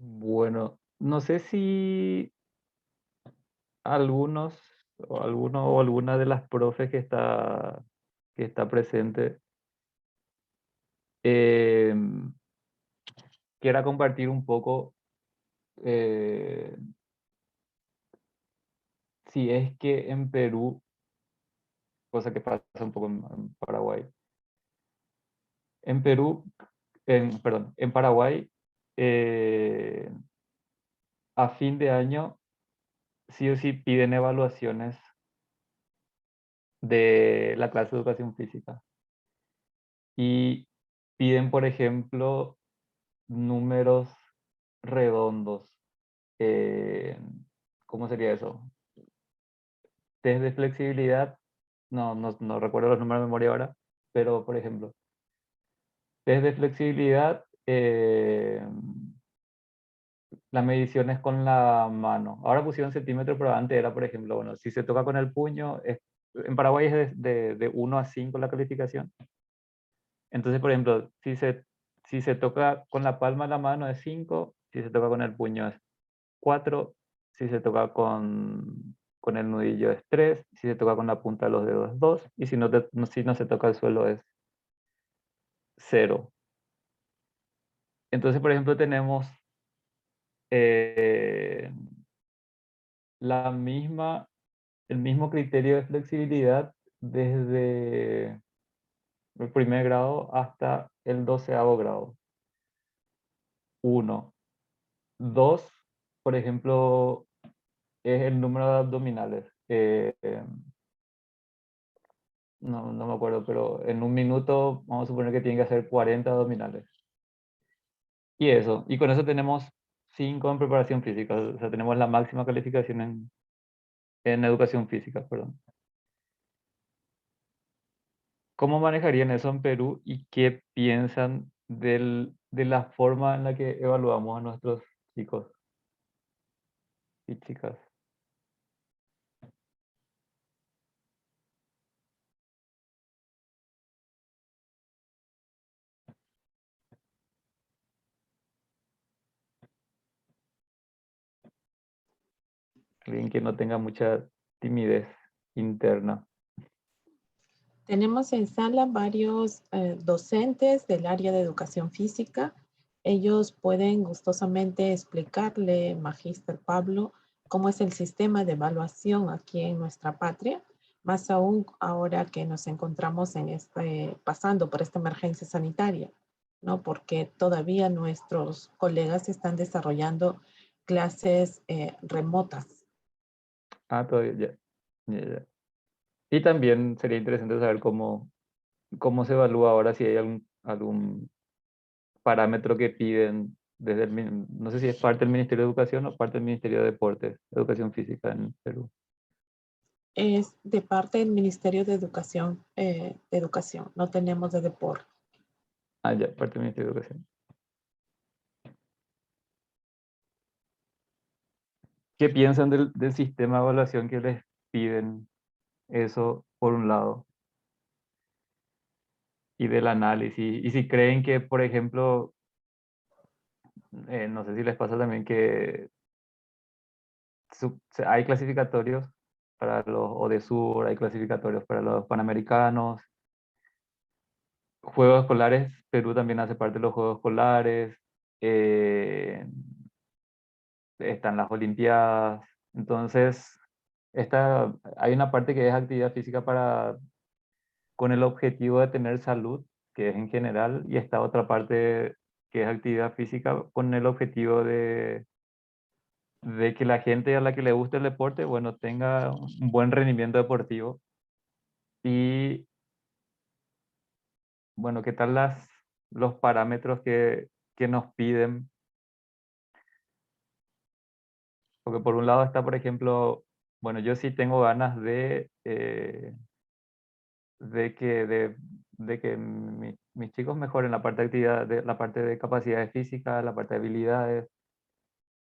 B: Bueno, no sé si algunos o alguno o alguna de las profes que está presente em, quiera compartir un poco eh, si es que en Perú, cosa que pasa un poco en Paraguay, en Perú, perdón, en Paraguay, eh, a fin de año sí o sí piden evaluaciones de la clase de educación física y piden, por ejemplo, números redondos. eh, ¿Cómo sería eso? Test de flexibilidad, no recuerdo los números de memoria ahora, pero por ejemplo, test de flexibilidad, la medición es con la mano. Ahora pusieron centímetros, pero antes era, por ejemplo, bueno, si se toca con el puño, en Paraguay es de 1 a 5 la calificación. Entonces, por ejemplo, si se toca con la palma de la mano es 5, Si se toca con el puño es 4. Si se toca con el nudillo es 3. Si se toca con la punta de los dedos es 2. Y si si no se toca el suelo es 0. Entonces, por ejemplo, tenemos eh, el mismo criterio de flexibilidad desde el primer grado hasta el 12º grado. 1. 2, por ejemplo, es el número de abdominales. No me acuerdo, pero en un minuto vamos a suponer que tienen que hacer 40 abdominales. Y eso, y con eso tenemos 5 en preparación física, o sea, tenemos la máxima calificación en educación física, perdón. ¿Cómo manejarían eso en Perú y qué piensan de la forma en la que evaluamos a nuestros chicos y chicas? Alguien que no tenga mucha timidez interna.
A: Tenemos en sala varios docentes del área de educación física. Ellos pueden gustosamente explicarle, Magíster Pablo, cómo es el sistema de evaluación aquí en nuestra patria, más aún ahora que nos encontramos pasando por esta emergencia sanitaria, ¿no? Porque todavía nuestros colegas están desarrollando clases remotas.
B: Todavía, ya. Ya. Y también sería interesante saber cómo se evalúa ahora, si hay algún parámetro que piden desde no sé si es parte del Ministerio de Educación o parte del Ministerio de Deportes, Educación Física en Perú.
A: Es de parte del Ministerio de Educación, no tenemos de deporte.
B: Ya, parte del Ministerio de Educación. ¿Qué piensan del sistema de evaluación que les piden? Eso por un lado. Y del análisis. Y si creen que, por ejemplo, no sé si les pasa también que hay clasificatorios para los ODESUR, hay clasificatorios para los Panamericanos, Juegos Escolares, Perú también hace parte de los Juegos Escolares, están las Olimpiadas, entonces hay una parte que es actividad física con el objetivo de tener salud, que es en general, y está otra parte que es actividad física con el objetivo de que la gente a la que le guste el deporte, bueno, tenga un buen rendimiento deportivo. Y bueno, ¿qué tal los parámetros que nos piden? Porque por un lado está, por ejemplo, bueno, yo sí tengo ganas de que mis chicos mejoren la parte de actividad, la parte de capacidades físicas, la parte de habilidades.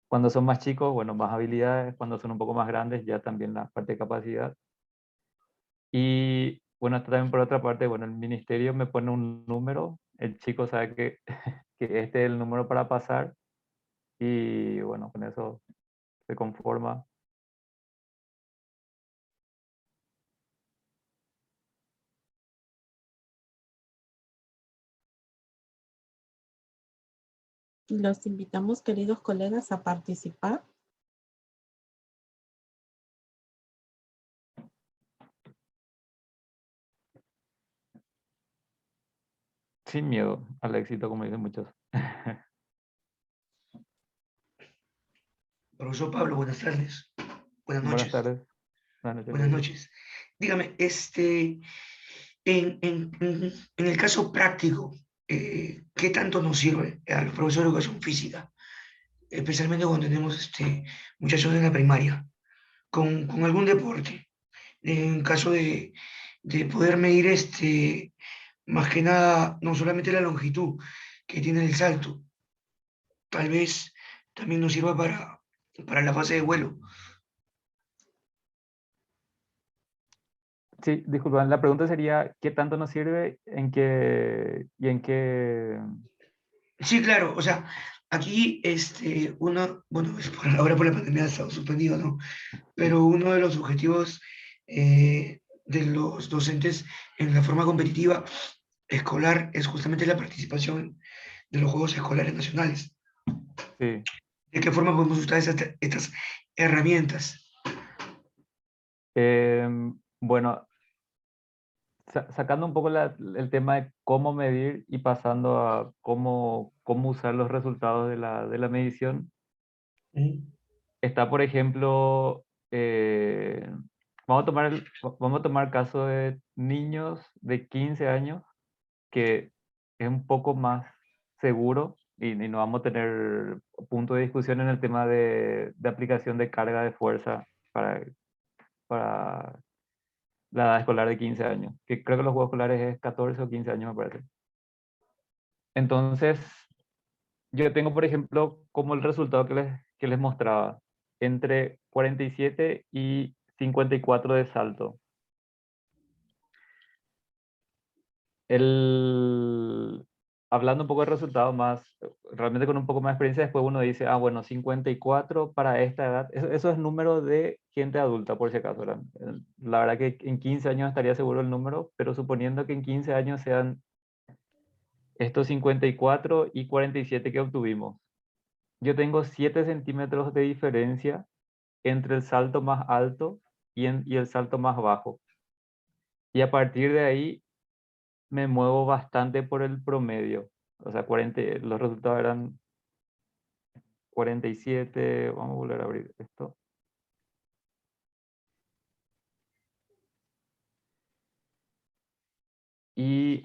B: Cuando son más chicos, bueno, más habilidades. Cuando son un poco más grandes, ya también la parte de capacidad. Y bueno, esto también por otra parte, bueno, el ministerio me pone un número, el chico sabe que, que este es el número para pasar y bueno, con eso se conforma.
A: Los invitamos, queridos colegas, a participar.
B: Sin miedo al éxito, como dicen muchos.
D: Profesor Pablo, buenas tardes. Buenas
B: Buenas
D: noches.
B: tardes. Buenas noches,
D: Buenas
B: Rodrigo.
D: noches. Dígame, en el caso práctico, ¿qué tanto nos sirve a los profesores de educación física? Especialmente cuando tenemos muchachos en la primaria, con algún deporte. En caso de poder medir más que nada, no solamente la longitud que tiene el salto, tal vez también nos sirva para la fase de vuelo.
B: Sí, disculpa, la pregunta sería, ¿qué tanto nos sirve? ¿En qué? ¿Y en qué?
D: Sí, claro, o sea, aquí, bueno, ahora por la pandemia ha estado suspendido, ¿no? Pero uno de los objetivos de los docentes en la forma competitiva escolar es justamente la participación de los Juegos Escolares Nacionales.
B: Sí.
D: ¿De qué forma podemos usar estas herramientas?
B: Bueno, sacando un poco el tema de cómo medir y pasando a cómo usar los resultados de la medición, está, por ejemplo, vamos a tomar caso de niños de 15 años, que es un poco más seguro y no vamos a tener punto de discusión en el tema de aplicación de carga de fuerza para la edad escolar de 15 años, que creo que los juegos escolares es 14 o 15 años, me parece. Entonces, yo tengo, por ejemplo, como el resultado que les mostraba, entre 47 y 54 de salto. Hablando un poco de resultados más, realmente con un poco más de experiencia, después uno dice, ah, bueno, 54 para esta edad, eso es número de gente adulta, por si acaso. La verdad que en 15 años estaría seguro el número, pero suponiendo que en 15 años sean estos 54 y 47 que obtuvimos. Yo tengo 7 centímetros de diferencia entre el salto más alto y el salto más bajo. Y a partir de ahí me muevo bastante por el promedio. O sea, los resultados eran 47. Vamos a volver a abrir esto. Y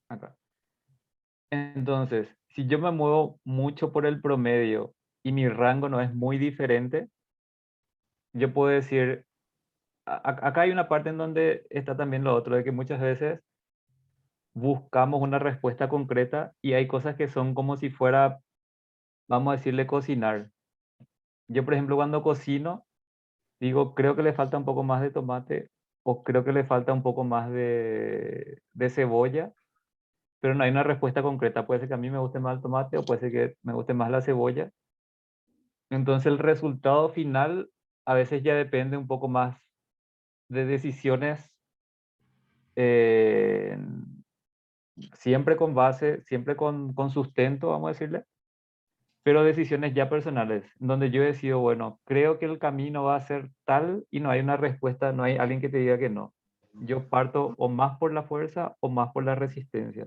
B: acá. Entonces, si yo me muevo mucho por el promedio y mi rango no es muy diferente, yo puedo decir, acá hay una parte en donde está también lo otro, de que muchas veces buscamos una respuesta concreta y hay cosas que son como si fuera, vamos a decirle, cocinar. Yo, por ejemplo, cuando cocino, digo, creo que le falta un poco más de tomate o creo que le falta un poco más de cebolla, pero no hay una respuesta concreta. Puede ser que a mí me guste más el tomate o puede ser que me guste más la cebolla. Entonces el resultado final a veces ya depende un poco más de decisiones, eh, siempre con base, siempre con sustento, vamos a decirle, pero decisiones ya personales, donde yo decido, bueno, creo que el camino va a ser tal y no hay una respuesta, no hay alguien que te diga que no. Yo parto o más por la fuerza o más por la resistencia.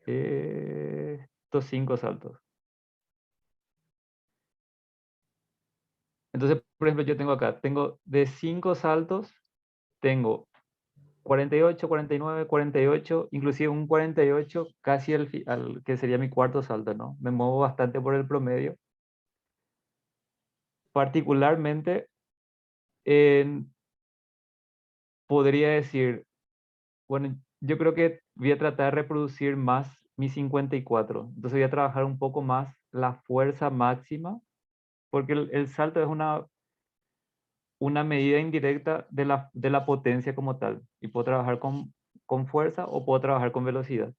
B: Estos 5 saltos. Entonces, por ejemplo, yo tengo acá, tengo de 5 saltos, tengo 48, 49, 48, inclusive un 48 casi que sería mi cuarto salto, ¿no? Me muevo bastante por el promedio. Particularmente, podría decir, bueno, yo creo que voy a tratar de reproducir más mi 54. Entonces voy a trabajar un poco más la fuerza máxima, porque el salto es una medida indirecta de la potencia como tal. Y puedo trabajar con fuerza o puedo trabajar con velocidad.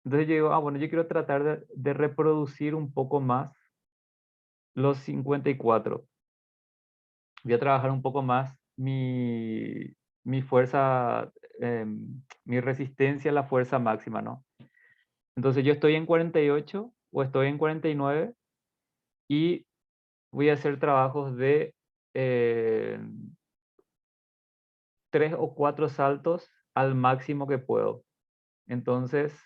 B: Entonces yo digo, ah, bueno, yo quiero tratar de reproducir un poco más los 54. Voy a trabajar un poco más mi fuerza, mi resistencia a la fuerza máxima, ¿no? Entonces yo estoy en 48 o estoy en 49 y voy a hacer trabajos de 3 o 4 saltos al máximo que puedo. Entonces,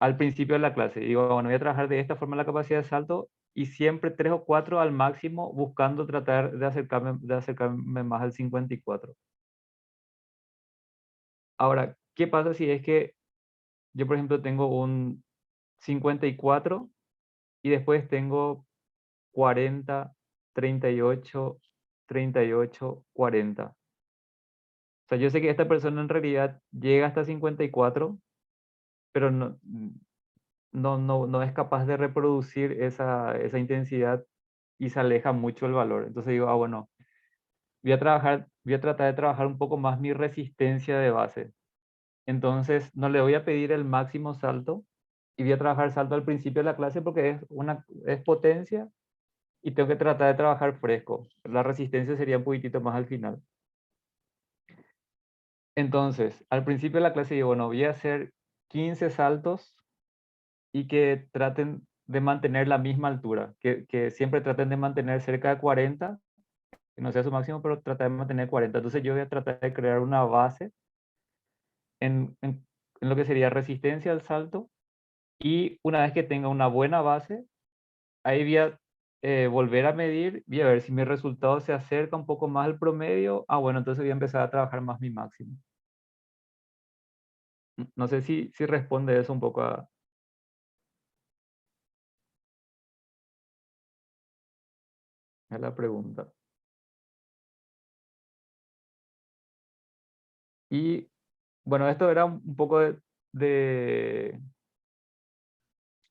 B: al principio de la clase, digo, bueno, voy a trabajar de esta forma la capacidad de salto y siempre 3 o 4 al máximo, buscando tratar de acercarme más al 54. Ahora, ¿qué pasa si es que yo, por ejemplo, tengo un 54 y después tengo 40, 38, 38, 40? O sea, yo sé que esta persona en realidad llega hasta 54, pero no es capaz de reproducir esa intensidad y se aleja mucho el valor. Entonces digo, ah, bueno, voy a tratar de trabajar un poco más mi resistencia de base. Entonces, no le voy a pedir el máximo salto y voy a trabajar salto al principio de la clase porque es potencia y tengo que tratar de trabajar fresco. La resistencia sería un poquitito más al final. Entonces, al principio de la clase digo, bueno, voy a hacer 15 saltos y que traten de mantener la misma altura, que siempre traten de mantener cerca de 40, que no sea su máximo, pero tratar de mantener 40. Entonces yo voy a tratar de crear una base en lo que sería resistencia al salto, y una vez que tenga una buena base, ahí voy a volver a medir, voy a ver si mi resultado se acerca un poco más al promedio. Ah, bueno, entonces voy a empezar a trabajar más mi máximo. No sé si responde eso un poco a la pregunta. Y bueno, esto era un poco de,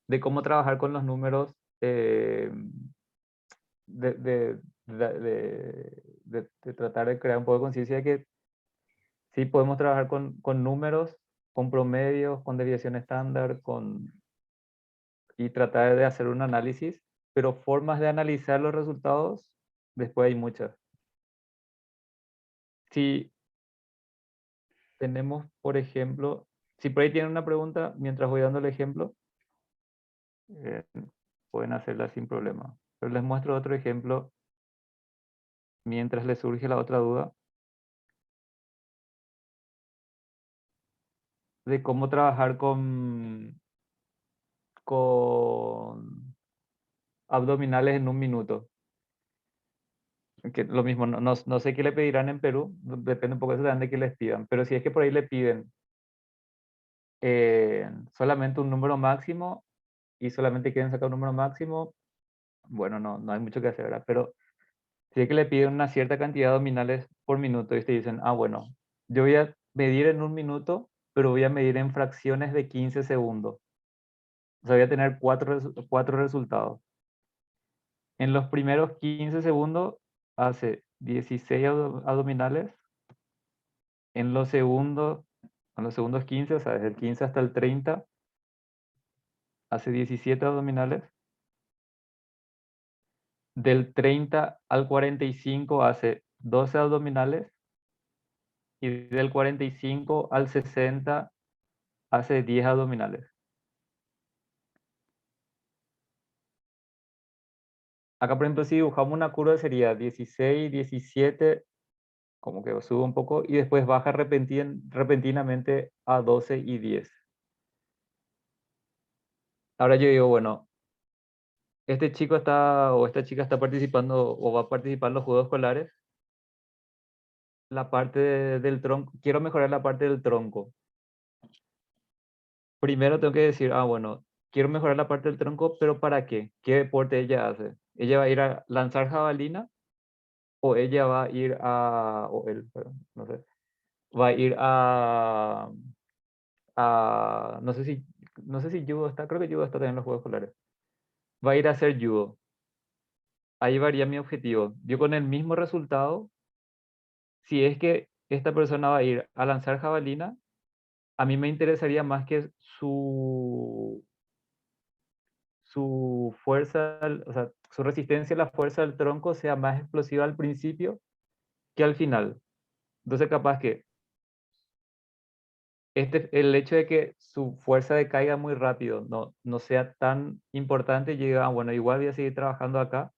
B: de cómo trabajar con los números, de, de, de tratar de crear un poco de conciencia de que sí podemos trabajar con números, con promedios, con desviación estándar, y tratar de hacer un análisis, pero formas de analizar los resultados, después hay muchas. Si tenemos, por ejemplo, si por ahí tienen una pregunta, mientras voy dando el ejemplo, eh, pueden hacerla sin problema. Pero les muestro otro ejemplo mientras les surge la otra duda de cómo trabajar con abdominales en un minuto. Que lo mismo, no sé qué le pedirán en Perú, depende un poco de qué les pidan, pero si es que por ahí le piden solamente un número máximo y solamente quieren sacar un número máximo, bueno, no hay mucho que hacer, ¿verdad? Pero si es que le piden una cierta cantidad de abdominales por minuto y te dicen, ah, bueno, yo voy a medir en un minuto, pero voy a medir en fracciones de 15 segundos. O sea, voy a tener cuatro resultados. En los primeros 15 segundos hace 16 abdominales. En los segundos 15, o sea, desde el 15 hasta el 30, hace 17 abdominales. Del 30 al 45 hace 12 abdominales. Y del 45 al 60 hace 10 abdominales. Acá, por ejemplo, si dibujamos una curva sería 16, 17, como que sube un poco, y después baja repentinamente a 12 y 10. Ahora yo digo, bueno, este chico está, o esta chica está participando, o va a participar en los Juegos Escolares. La parte del tronco, quiero mejorar la parte del tronco. Primero tengo que decir, ah, bueno, quiero mejorar la parte del tronco, pero ¿para qué? ¿Qué deporte ella hace? ¿Ella va a ir a lanzar jabalina? ¿O ella va a ir a, o él, perdón, no sé, va a ir no sé si judo está, creo que judo está también en los Juegos Escolares. Va a ir a hacer judo. Ahí varía mi objetivo. Yo con el mismo resultado, si es que esta persona va a ir a lanzar jabalina, a mí me interesaría más que su fuerza, o sea, su resistencia a la fuerza del tronco sea más explosiva al principio que al final. Entonces, capaz que el hecho de que su fuerza decaiga muy rápido no sea tan importante, llega, bueno, igual voy a seguir trabajando acá,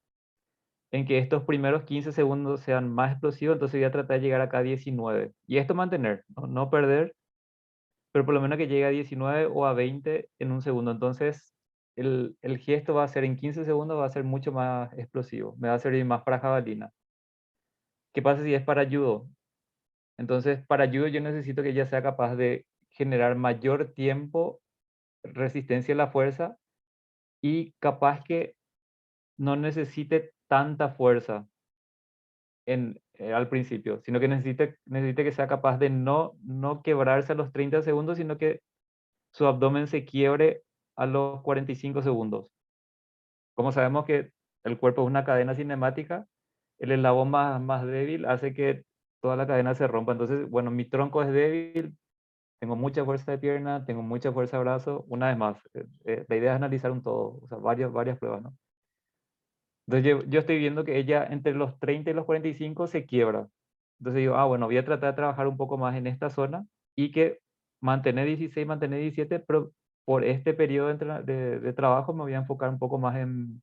B: en que estos primeros 15 segundos sean más explosivos, entonces voy a tratar de llegar acá a 19. Y esto mantener, no perder, pero por lo menos que llegue a 19 o a 20 en un segundo. Entonces, el gesto va a ser en 15 segundos, va a ser mucho más explosivo, me va a servir más para jabalina. ¿Qué pasa si es para judo? Entonces, para judo yo necesito que ella sea capaz de generar mayor tiempo, resistencia a la fuerza, y capaz que no necesite tanta fuerza al principio, sino que necesite que sea capaz de no quebrarse a los 30 segundos, sino que su abdomen se quiebre a los 45 segundos. Como sabemos que el cuerpo es una cadena cinemática, el eslabón más débil hace que toda la cadena se rompa. Entonces, bueno, mi tronco es débil, tengo mucha fuerza de pierna, tengo mucha fuerza de brazo. Una vez más, la idea es analizar un todo, o sea, varias pruebas, ¿no? Entonces yo estoy viendo que ella entre los 30 y los 45 se quiebra. Entonces digo, bueno, voy a tratar de trabajar un poco más en esta zona y que mantener 16, mantener 17, pero por este periodo de trabajo me voy a enfocar un poco más en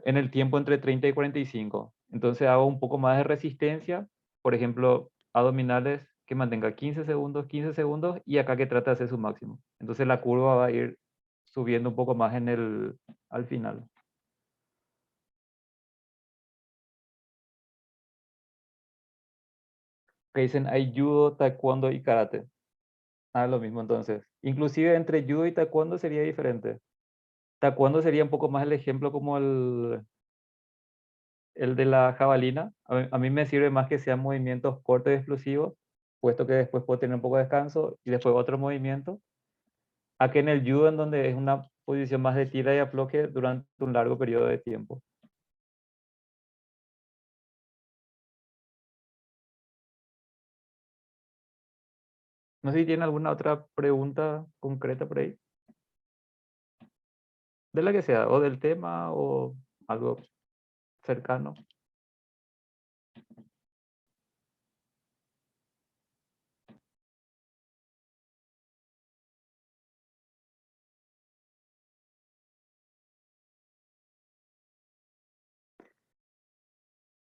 B: el tiempo entre 30 y 45. Entonces hago un poco más de resistencia, por ejemplo, abdominales que mantenga 15 segundos y acá que trata de hacer su máximo. Entonces la curva va a ir subiendo un poco más al final. Que dicen hay judo, taekwondo y karate. Lo mismo entonces. Inclusive entre judo y taekwondo sería diferente. Taekwondo sería un poco más el ejemplo como el de la jabalina. A mí me sirve más que sean movimientos cortos y explosivos, puesto que después puedo tener un poco de descanso y después otro movimiento. A que en el judo, en donde es una posición más de tira y afloje durante un largo periodo de tiempo. No sé si tiene alguna otra pregunta concreta por ahí. De la que sea, o del tema o algo cercano.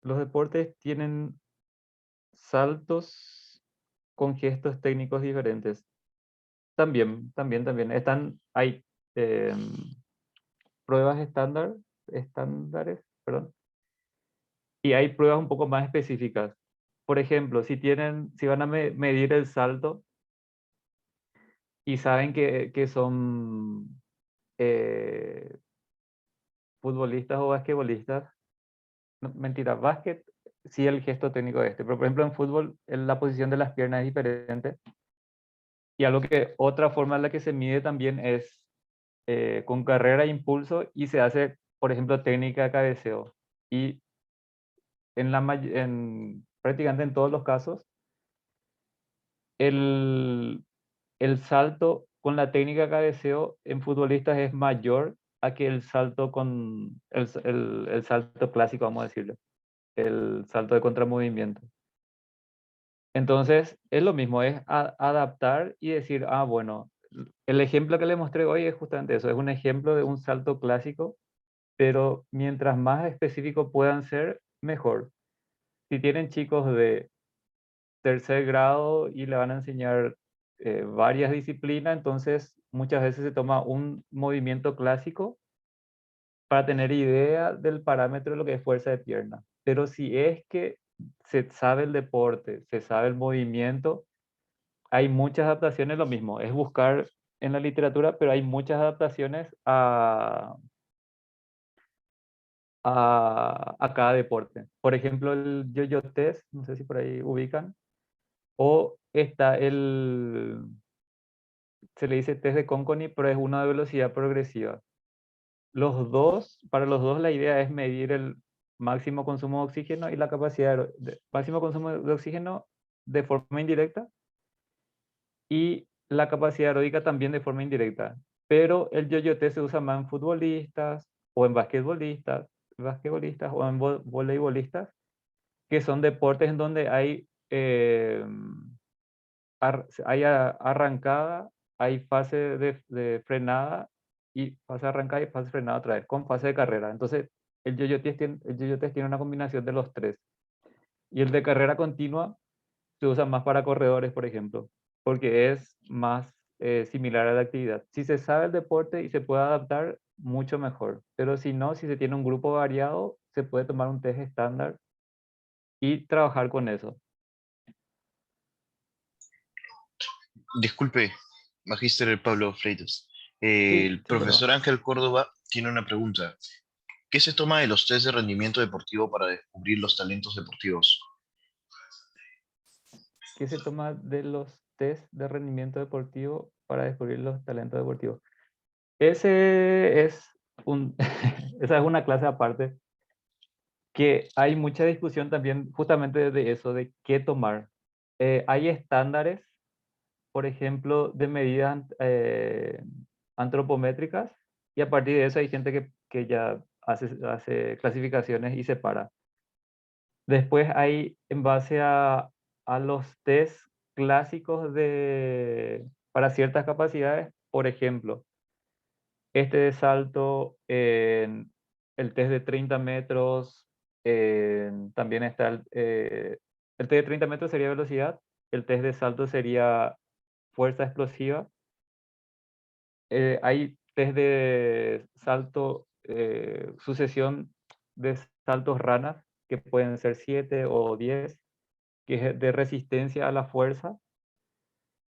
B: Los deportes tienen saltos con gestos técnicos diferentes. También. Hay pruebas estándares, perdón, y hay pruebas un poco más específicas. Por ejemplo, si van a medir el salto y saben que son futbolistas o basquetbolistas, no, mentira, básquet, sí el gesto técnico es este, pero por ejemplo en fútbol la posición de las piernas es diferente. Y otra forma en la que se mide también es con carrera e impulso y se hace, por ejemplo, técnica de cabeceo. Y prácticamente en todos los casos, el, el salto con la técnica de cabeceo en futbolistas es mayor a que el salto con el salto clásico, vamos a decirlo, el salto de contramovimiento. Entonces, es lo mismo, es adaptar y decir, bueno, el ejemplo que le mostré hoy es justamente eso, es un ejemplo de un salto clásico, pero mientras más específicos puedan ser, mejor. Si tienen chicos de tercer grado y le van a enseñar varias disciplinas, entonces muchas veces se toma un movimiento clásico para tener idea del parámetro de lo que es fuerza de pierna. Pero si es que se sabe el deporte, se sabe el movimiento, hay muchas adaptaciones, lo mismo, es buscar en la literatura, pero hay muchas adaptaciones a cada deporte. Por ejemplo, el yo-yo test, no sé si por ahí ubican, o está se le dice test de Conconi, pero es una de velocidad progresiva. Para los dos la idea es medir el máximo consumo de oxígeno y la capacidad máximo consumo de oxígeno de forma indirecta y la capacidad aeróbica también de forma indirecta. Pero el yo-yo test se usa más en futbolistas o en basquetbolistas o en voleibolistas, que son deportes en donde hay arrancada, hay fase de frenada y fase de arrancada y fase de frenada otra vez, con fase de carrera. Entonces, el yo-yo test tiene una combinación de los tres. Y el de carrera continua se usa más para corredores, por ejemplo, porque es más similar a la actividad. Si se sabe el deporte y se puede adaptar, mucho mejor. Pero si no, si se tiene un grupo variado, se puede tomar un test estándar y trabajar con eso.
C: Disculpe, Magíster Pablo Freitas.
B: Sí,
C: El
B: sin problema.
C: profesor Ángel Córdoba tiene una pregunta. ¿Qué se toma de los test de rendimiento deportivo para descubrir los talentos deportivos?
B: ¿Qué se toma de los test de rendimiento deportivo para descubrir los talentos deportivos? Ese es esa es una clase aparte, que hay mucha discusión también justamente de eso, de qué tomar. Hay estándares, por ejemplo, de medidas antropométricas, y a partir de eso hay gente que ya hace clasificaciones y separa. Después hay, en base a los test clásicos para ciertas capacidades, por ejemplo, este de salto, el test de 30 metros, también está el test de 30 metros sería velocidad, el test de salto sería fuerza explosiva. Hay test de salto, sucesión de saltos ranas, que pueden ser 7 o 10, que es de resistencia a la fuerza.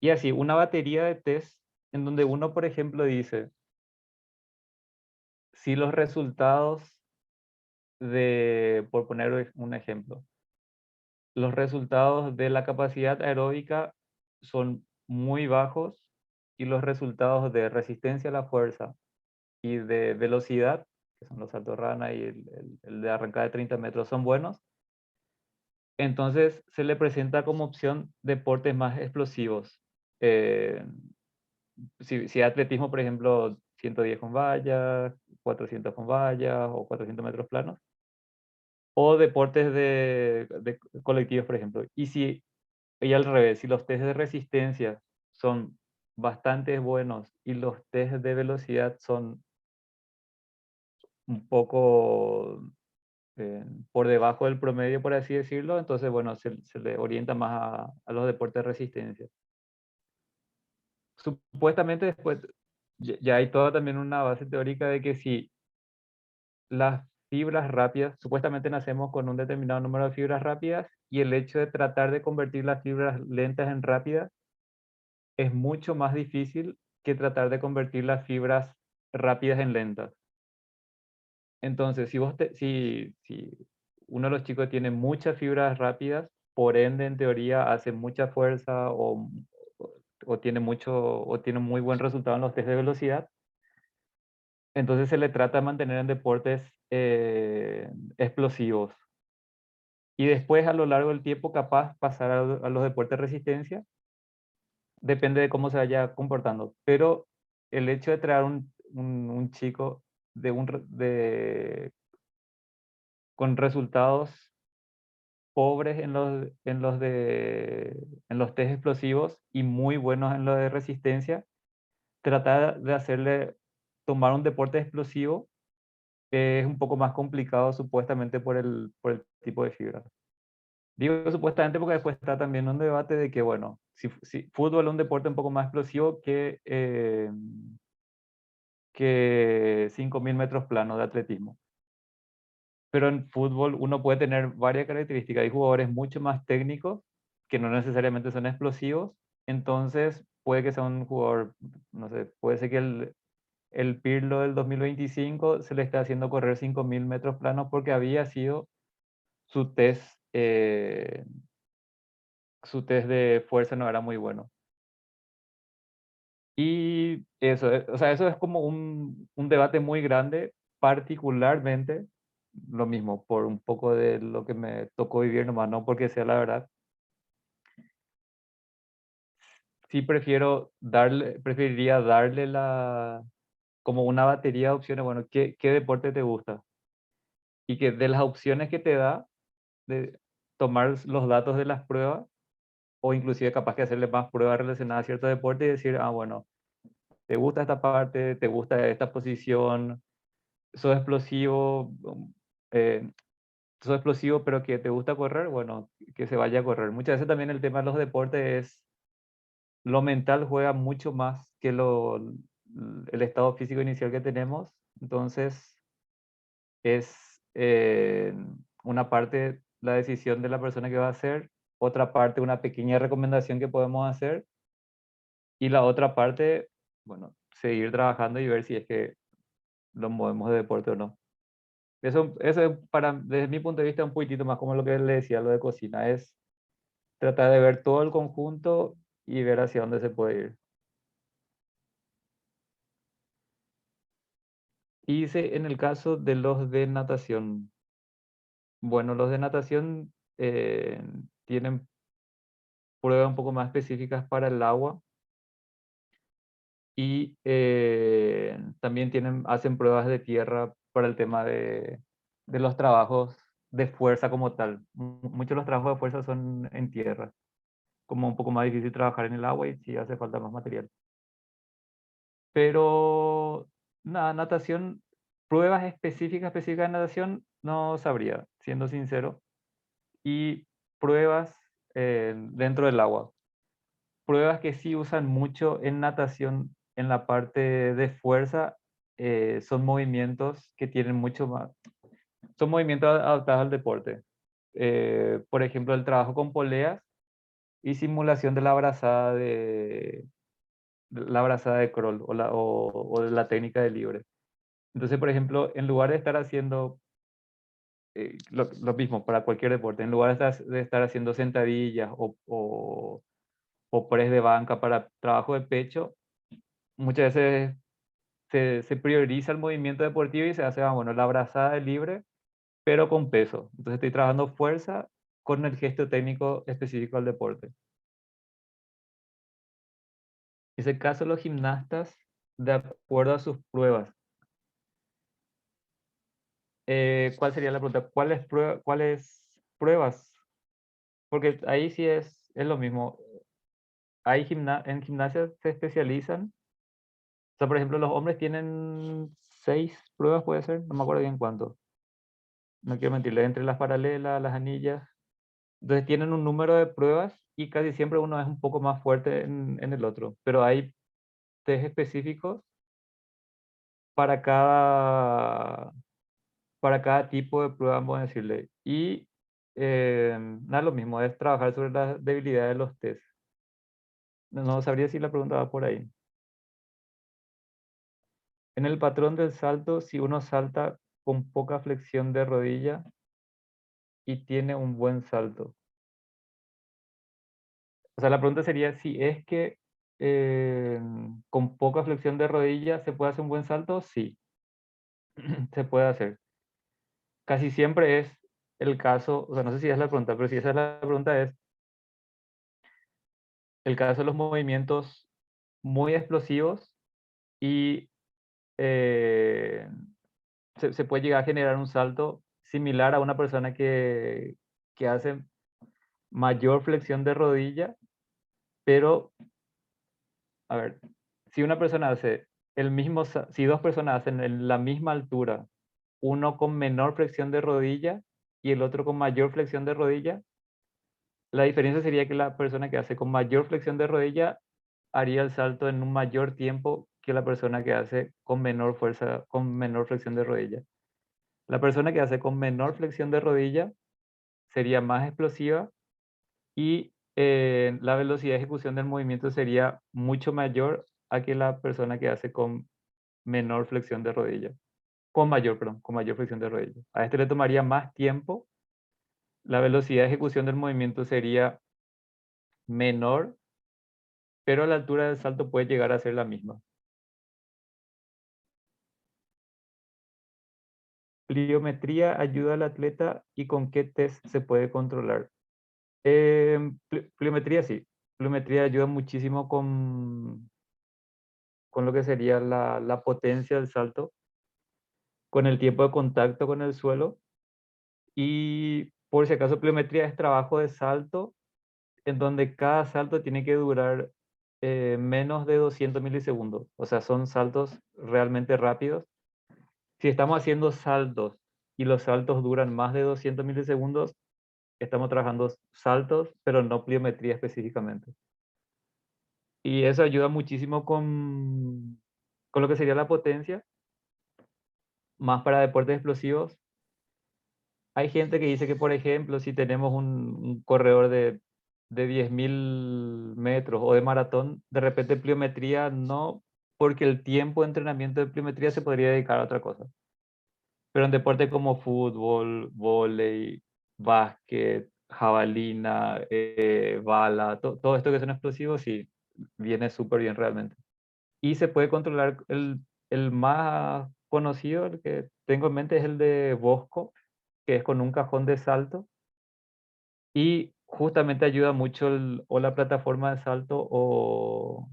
B: Y así, una batería de test en donde uno, por ejemplo, dice, si los resultados por poner un ejemplo, los resultados de la capacidad aeróbica son muy bajos y los resultados de resistencia a la fuerza y de velocidad, que son los saltos rana y el de arrancada de 30 metros, son buenos, entonces se le presenta como opción deportes más explosivos. Si atletismo, por ejemplo, 110 con vallas, 400 con vallas o 400 metros planos, o deportes de colectivos, por ejemplo. Y al revés, si los test de resistencia son bastante buenos y los test de velocidad son un poco por debajo del promedio, por así decirlo, entonces, bueno, se le orienta más a los deportes de resistencia. Supuestamente después ya hay toda también una base teórica de que si las fibras rápidas, supuestamente nacemos con un determinado número de fibras rápidas, y el hecho de tratar de convertir las fibras lentas en rápidas es mucho más difícil que tratar de convertir las fibras rápidas en lentas. Entonces, si uno de los chicos tiene muchas fibras rápidas, por ende, en teoría, hace mucha fuerza o tiene muy buen resultado en los test de velocidad, entonces se le trata de mantener en deportes explosivos. Y después, a lo largo del tiempo, capaz pasar a los deportes de resistencia, depende de cómo se vaya comportando. Pero el hecho de traer un chico con resultados pobres en los test explosivos y muy buenos en lo de resistencia, tratar de hacerle tomar un deporte explosivo es un poco más complicado, supuestamente por el tipo de fibra. Digo supuestamente porque después está también un debate de que, bueno, si fútbol es un deporte un poco más explosivo que 5.000 metros planos de atletismo. Pero en fútbol uno puede tener varias características. Hay jugadores mucho más técnicos que no necesariamente son explosivos. Entonces puede que sea un jugador, no sé, puede ser que el Pirlo del 2025 se le está haciendo correr 5.000 metros planos porque había sido su test, su test de fuerza no era muy bueno. Y eso, o sea, eso es como un debate muy grande, particularmente lo mismo, por un poco de lo que me tocó vivir nomás, no porque sea la verdad. Sí preferiría darle como una batería de opciones, bueno, ¿qué deporte te gusta? Y que de las opciones que te da, de tomar los datos de las pruebas, o inclusive capaz que hacerle más pruebas relacionadas a cierto deporte y decir, bueno, ¿te gusta esta parte? ¿Te gusta esta posición? ¿Sos explosivo? Eh, ¿Sos explosivo pero que te gusta correr? Bueno, que se vaya a correr. Muchas veces también el tema de los deportes es, lo mental juega mucho más que el estado físico inicial que tenemos. Entonces, es una parte la decisión de la persona que va a hacer, otra parte una pequeña recomendación que podemos hacer, y la otra parte, bueno, seguir trabajando y ver si es que lo movemos de deporte o no. Eso es desde mi punto de vista, un poquitito más como lo que le decía, lo de cocina, es tratar de ver todo el conjunto y ver hacia dónde se puede ir. Y en el caso de los de natación, Bueno, los de natación tienen pruebas un poco más específicas para el agua y también hacen pruebas de tierra para el tema de los trabajos de fuerza como tal. Muchos de los trabajos de fuerza son en tierra, como un poco más difícil trabajar en el agua y sí hace falta más material. Pero nada, natación, pruebas específicas de natación, no sabría, siendo sincero. Y pruebas dentro del agua. Pruebas que sí usan mucho en natación en la parte de fuerza son movimientos que tienen mucho más, son movimientos adaptados al deporte. Por ejemplo, el trabajo con poleas y simulación de la brazada de crawl o de la técnica de libre. Entonces, por ejemplo, en lugar de estar haciendo lo mismo para cualquier deporte, en lugar de estar haciendo sentadillas o press de banca para trabajo de pecho, muchas veces se prioriza el movimiento deportivo y se hace, bueno, la brazada de libre, pero con peso. Entonces estoy trabajando fuerza con el gesto técnico específico al deporte. En ese caso, los gimnastas, de acuerdo a sus pruebas. ¿Cuál sería la pregunta? ¿Cuáles pruebas? Porque ahí sí es lo mismo. En gimnasia se especializan. O sea, por ejemplo, los hombres tienen 6 pruebas, puede ser, no me acuerdo bien cuánto. No quiero mentirle, entre las paralelas, las anillas. Entonces tienen un número de pruebas y casi siempre uno es un poco más fuerte en el otro. Pero hay test específicos para cada tipo de prueba, vamos a decirle. Y nada, lo mismo, es trabajar sobre las debilidades de los test. No sabría si la pregunta va por ahí. En el patrón del salto, si uno salta con poca flexión de rodilla y tiene un buen salto. O sea, la pregunta sería si es que con poca flexión de rodilla se puede hacer un buen salto. Sí, se puede hacer. Casi siempre es el caso, o sea, no sé si es la pregunta, pero si esa es la pregunta, es el caso de los movimientos muy explosivos y eh, se puede llegar a generar un salto similar a una persona que hace mayor flexión de rodilla, pero, a ver, si una persona hace si dos personas hacen en la misma altura, uno con menor flexión de rodilla y el otro con mayor flexión de rodilla, la diferencia sería que la persona que hace con mayor flexión de rodilla haría el salto en un mayor tiempo que la persona que hace con menor fuerza, con menor flexión de rodilla. La persona que hace con menor flexión de rodilla sería más explosiva y la velocidad de ejecución del movimiento sería mucho mayor a que la persona que hace con menor flexión de rodilla. Con mayor flexión de rodilla. A este le tomaría más tiempo, la velocidad de ejecución del movimiento sería menor, pero la altura del salto puede llegar a ser la misma. Pliometría ayuda al atleta y con qué test se puede controlar. Pliometría sí. Pliometría ayuda muchísimo con lo que sería la potencia del salto, con el tiempo de contacto con el suelo. Y por si acaso, pliometría es trabajo de salto, en donde cada salto tiene que durar menos de 200 milisegundos. O sea, son saltos realmente rápidos. Si estamos haciendo saltos y los saltos duran más de 200 milisegundos, estamos trabajando saltos, pero no pliometría específicamente. Y eso ayuda muchísimo con lo que sería la potencia, más para deportes explosivos. Hay gente que dice que, por ejemplo, si tenemos un corredor de 10.000 metros o de maratón, de repente pliometría no, porque el tiempo de entrenamiento de pliometría se podría dedicar a otra cosa. Pero en deportes como fútbol, vóley, básquet, jabalina, bala, todo esto que son explosivos, sí, viene súper bien realmente. Y se puede controlar, el más conocido, el que tengo en mente, es el de Bosco, que es con un cajón de salto, y justamente ayuda mucho o la plataforma de salto o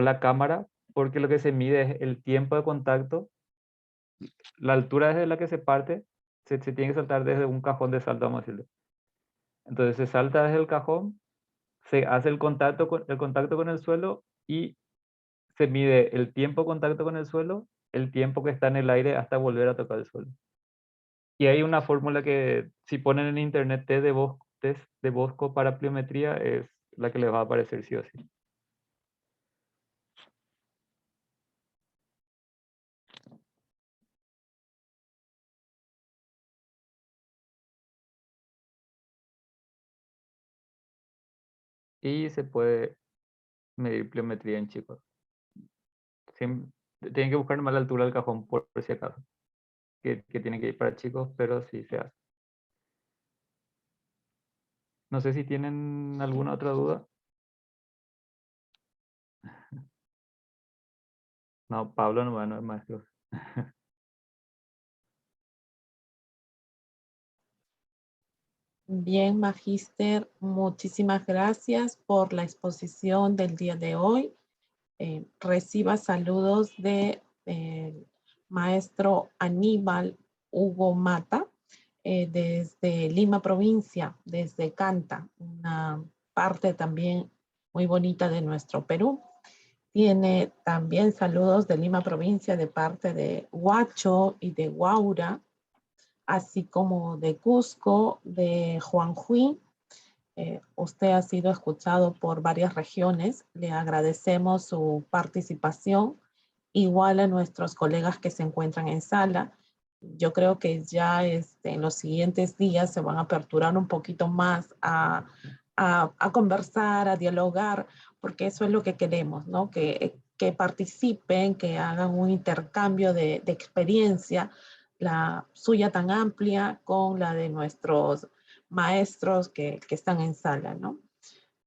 B: la cámara, porque lo que se mide es el tiempo de contacto, la altura desde la que se parte, se tiene que saltar desde un cajón de salto, vamos a decirlo. Entonces se salta desde el cajón, se hace el contacto con el suelo y se mide el tiempo de contacto con el suelo, el tiempo que está en el aire hasta volver a tocar el suelo. Y hay una fórmula que si ponen en internet test de Bosco para pliometría es la que les va a aparecer sí o sí. Y se puede medir pliometría en chicos. Tienen que buscar más la altura del cajón por si acaso. Que tiene que ir para chicos, pero sí se hace. No sé si tienen alguna otra duda. No, Pablo no es maestro.
A: Bien, Magíster, muchísimas gracias por la exposición del día de hoy. Reciba saludos de maestro Aníbal Hugo Mata, desde Lima, provincia, desde Canta, una parte también muy bonita de nuestro Perú. Tiene también saludos de Lima, provincia, de parte de Huacho y de Huaura, así como de Cusco, de Juanjuy. Usted ha sido escuchado por varias regiones. Le agradecemos su participación, igual a nuestros colegas que se encuentran en sala. Yo creo que ya en los siguientes días se van a aperturar un poquito más a conversar, a dialogar, porque eso es lo que queremos, ¿no? Que participen, que hagan un intercambio de experiencia, la suya tan amplia con la de nuestros maestros que están en sala, ¿no?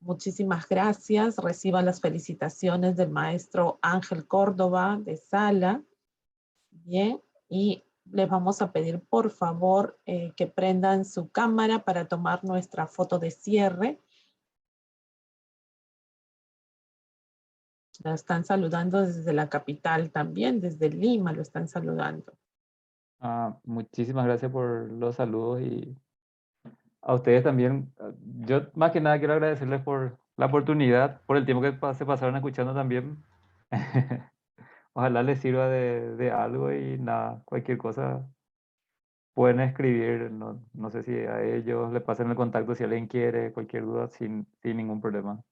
A: Muchísimas gracias. Reciba las felicitaciones del maestro Ángel Córdoba de sala. Bien, y les vamos a pedir por favor que prendan su cámara para tomar nuestra foto de cierre. La están saludando desde la capital también, desde Lima lo están saludando.
B: Muchísimas gracias por los saludos y a ustedes también. Yo más que nada quiero agradecerles por la oportunidad, por el tiempo que se pasaron escuchando también. Ojalá les sirva de algo y nada, cualquier cosa pueden escribir, no sé si a ellos les pasen el contacto si alguien quiere, cualquier duda sin ningún problema.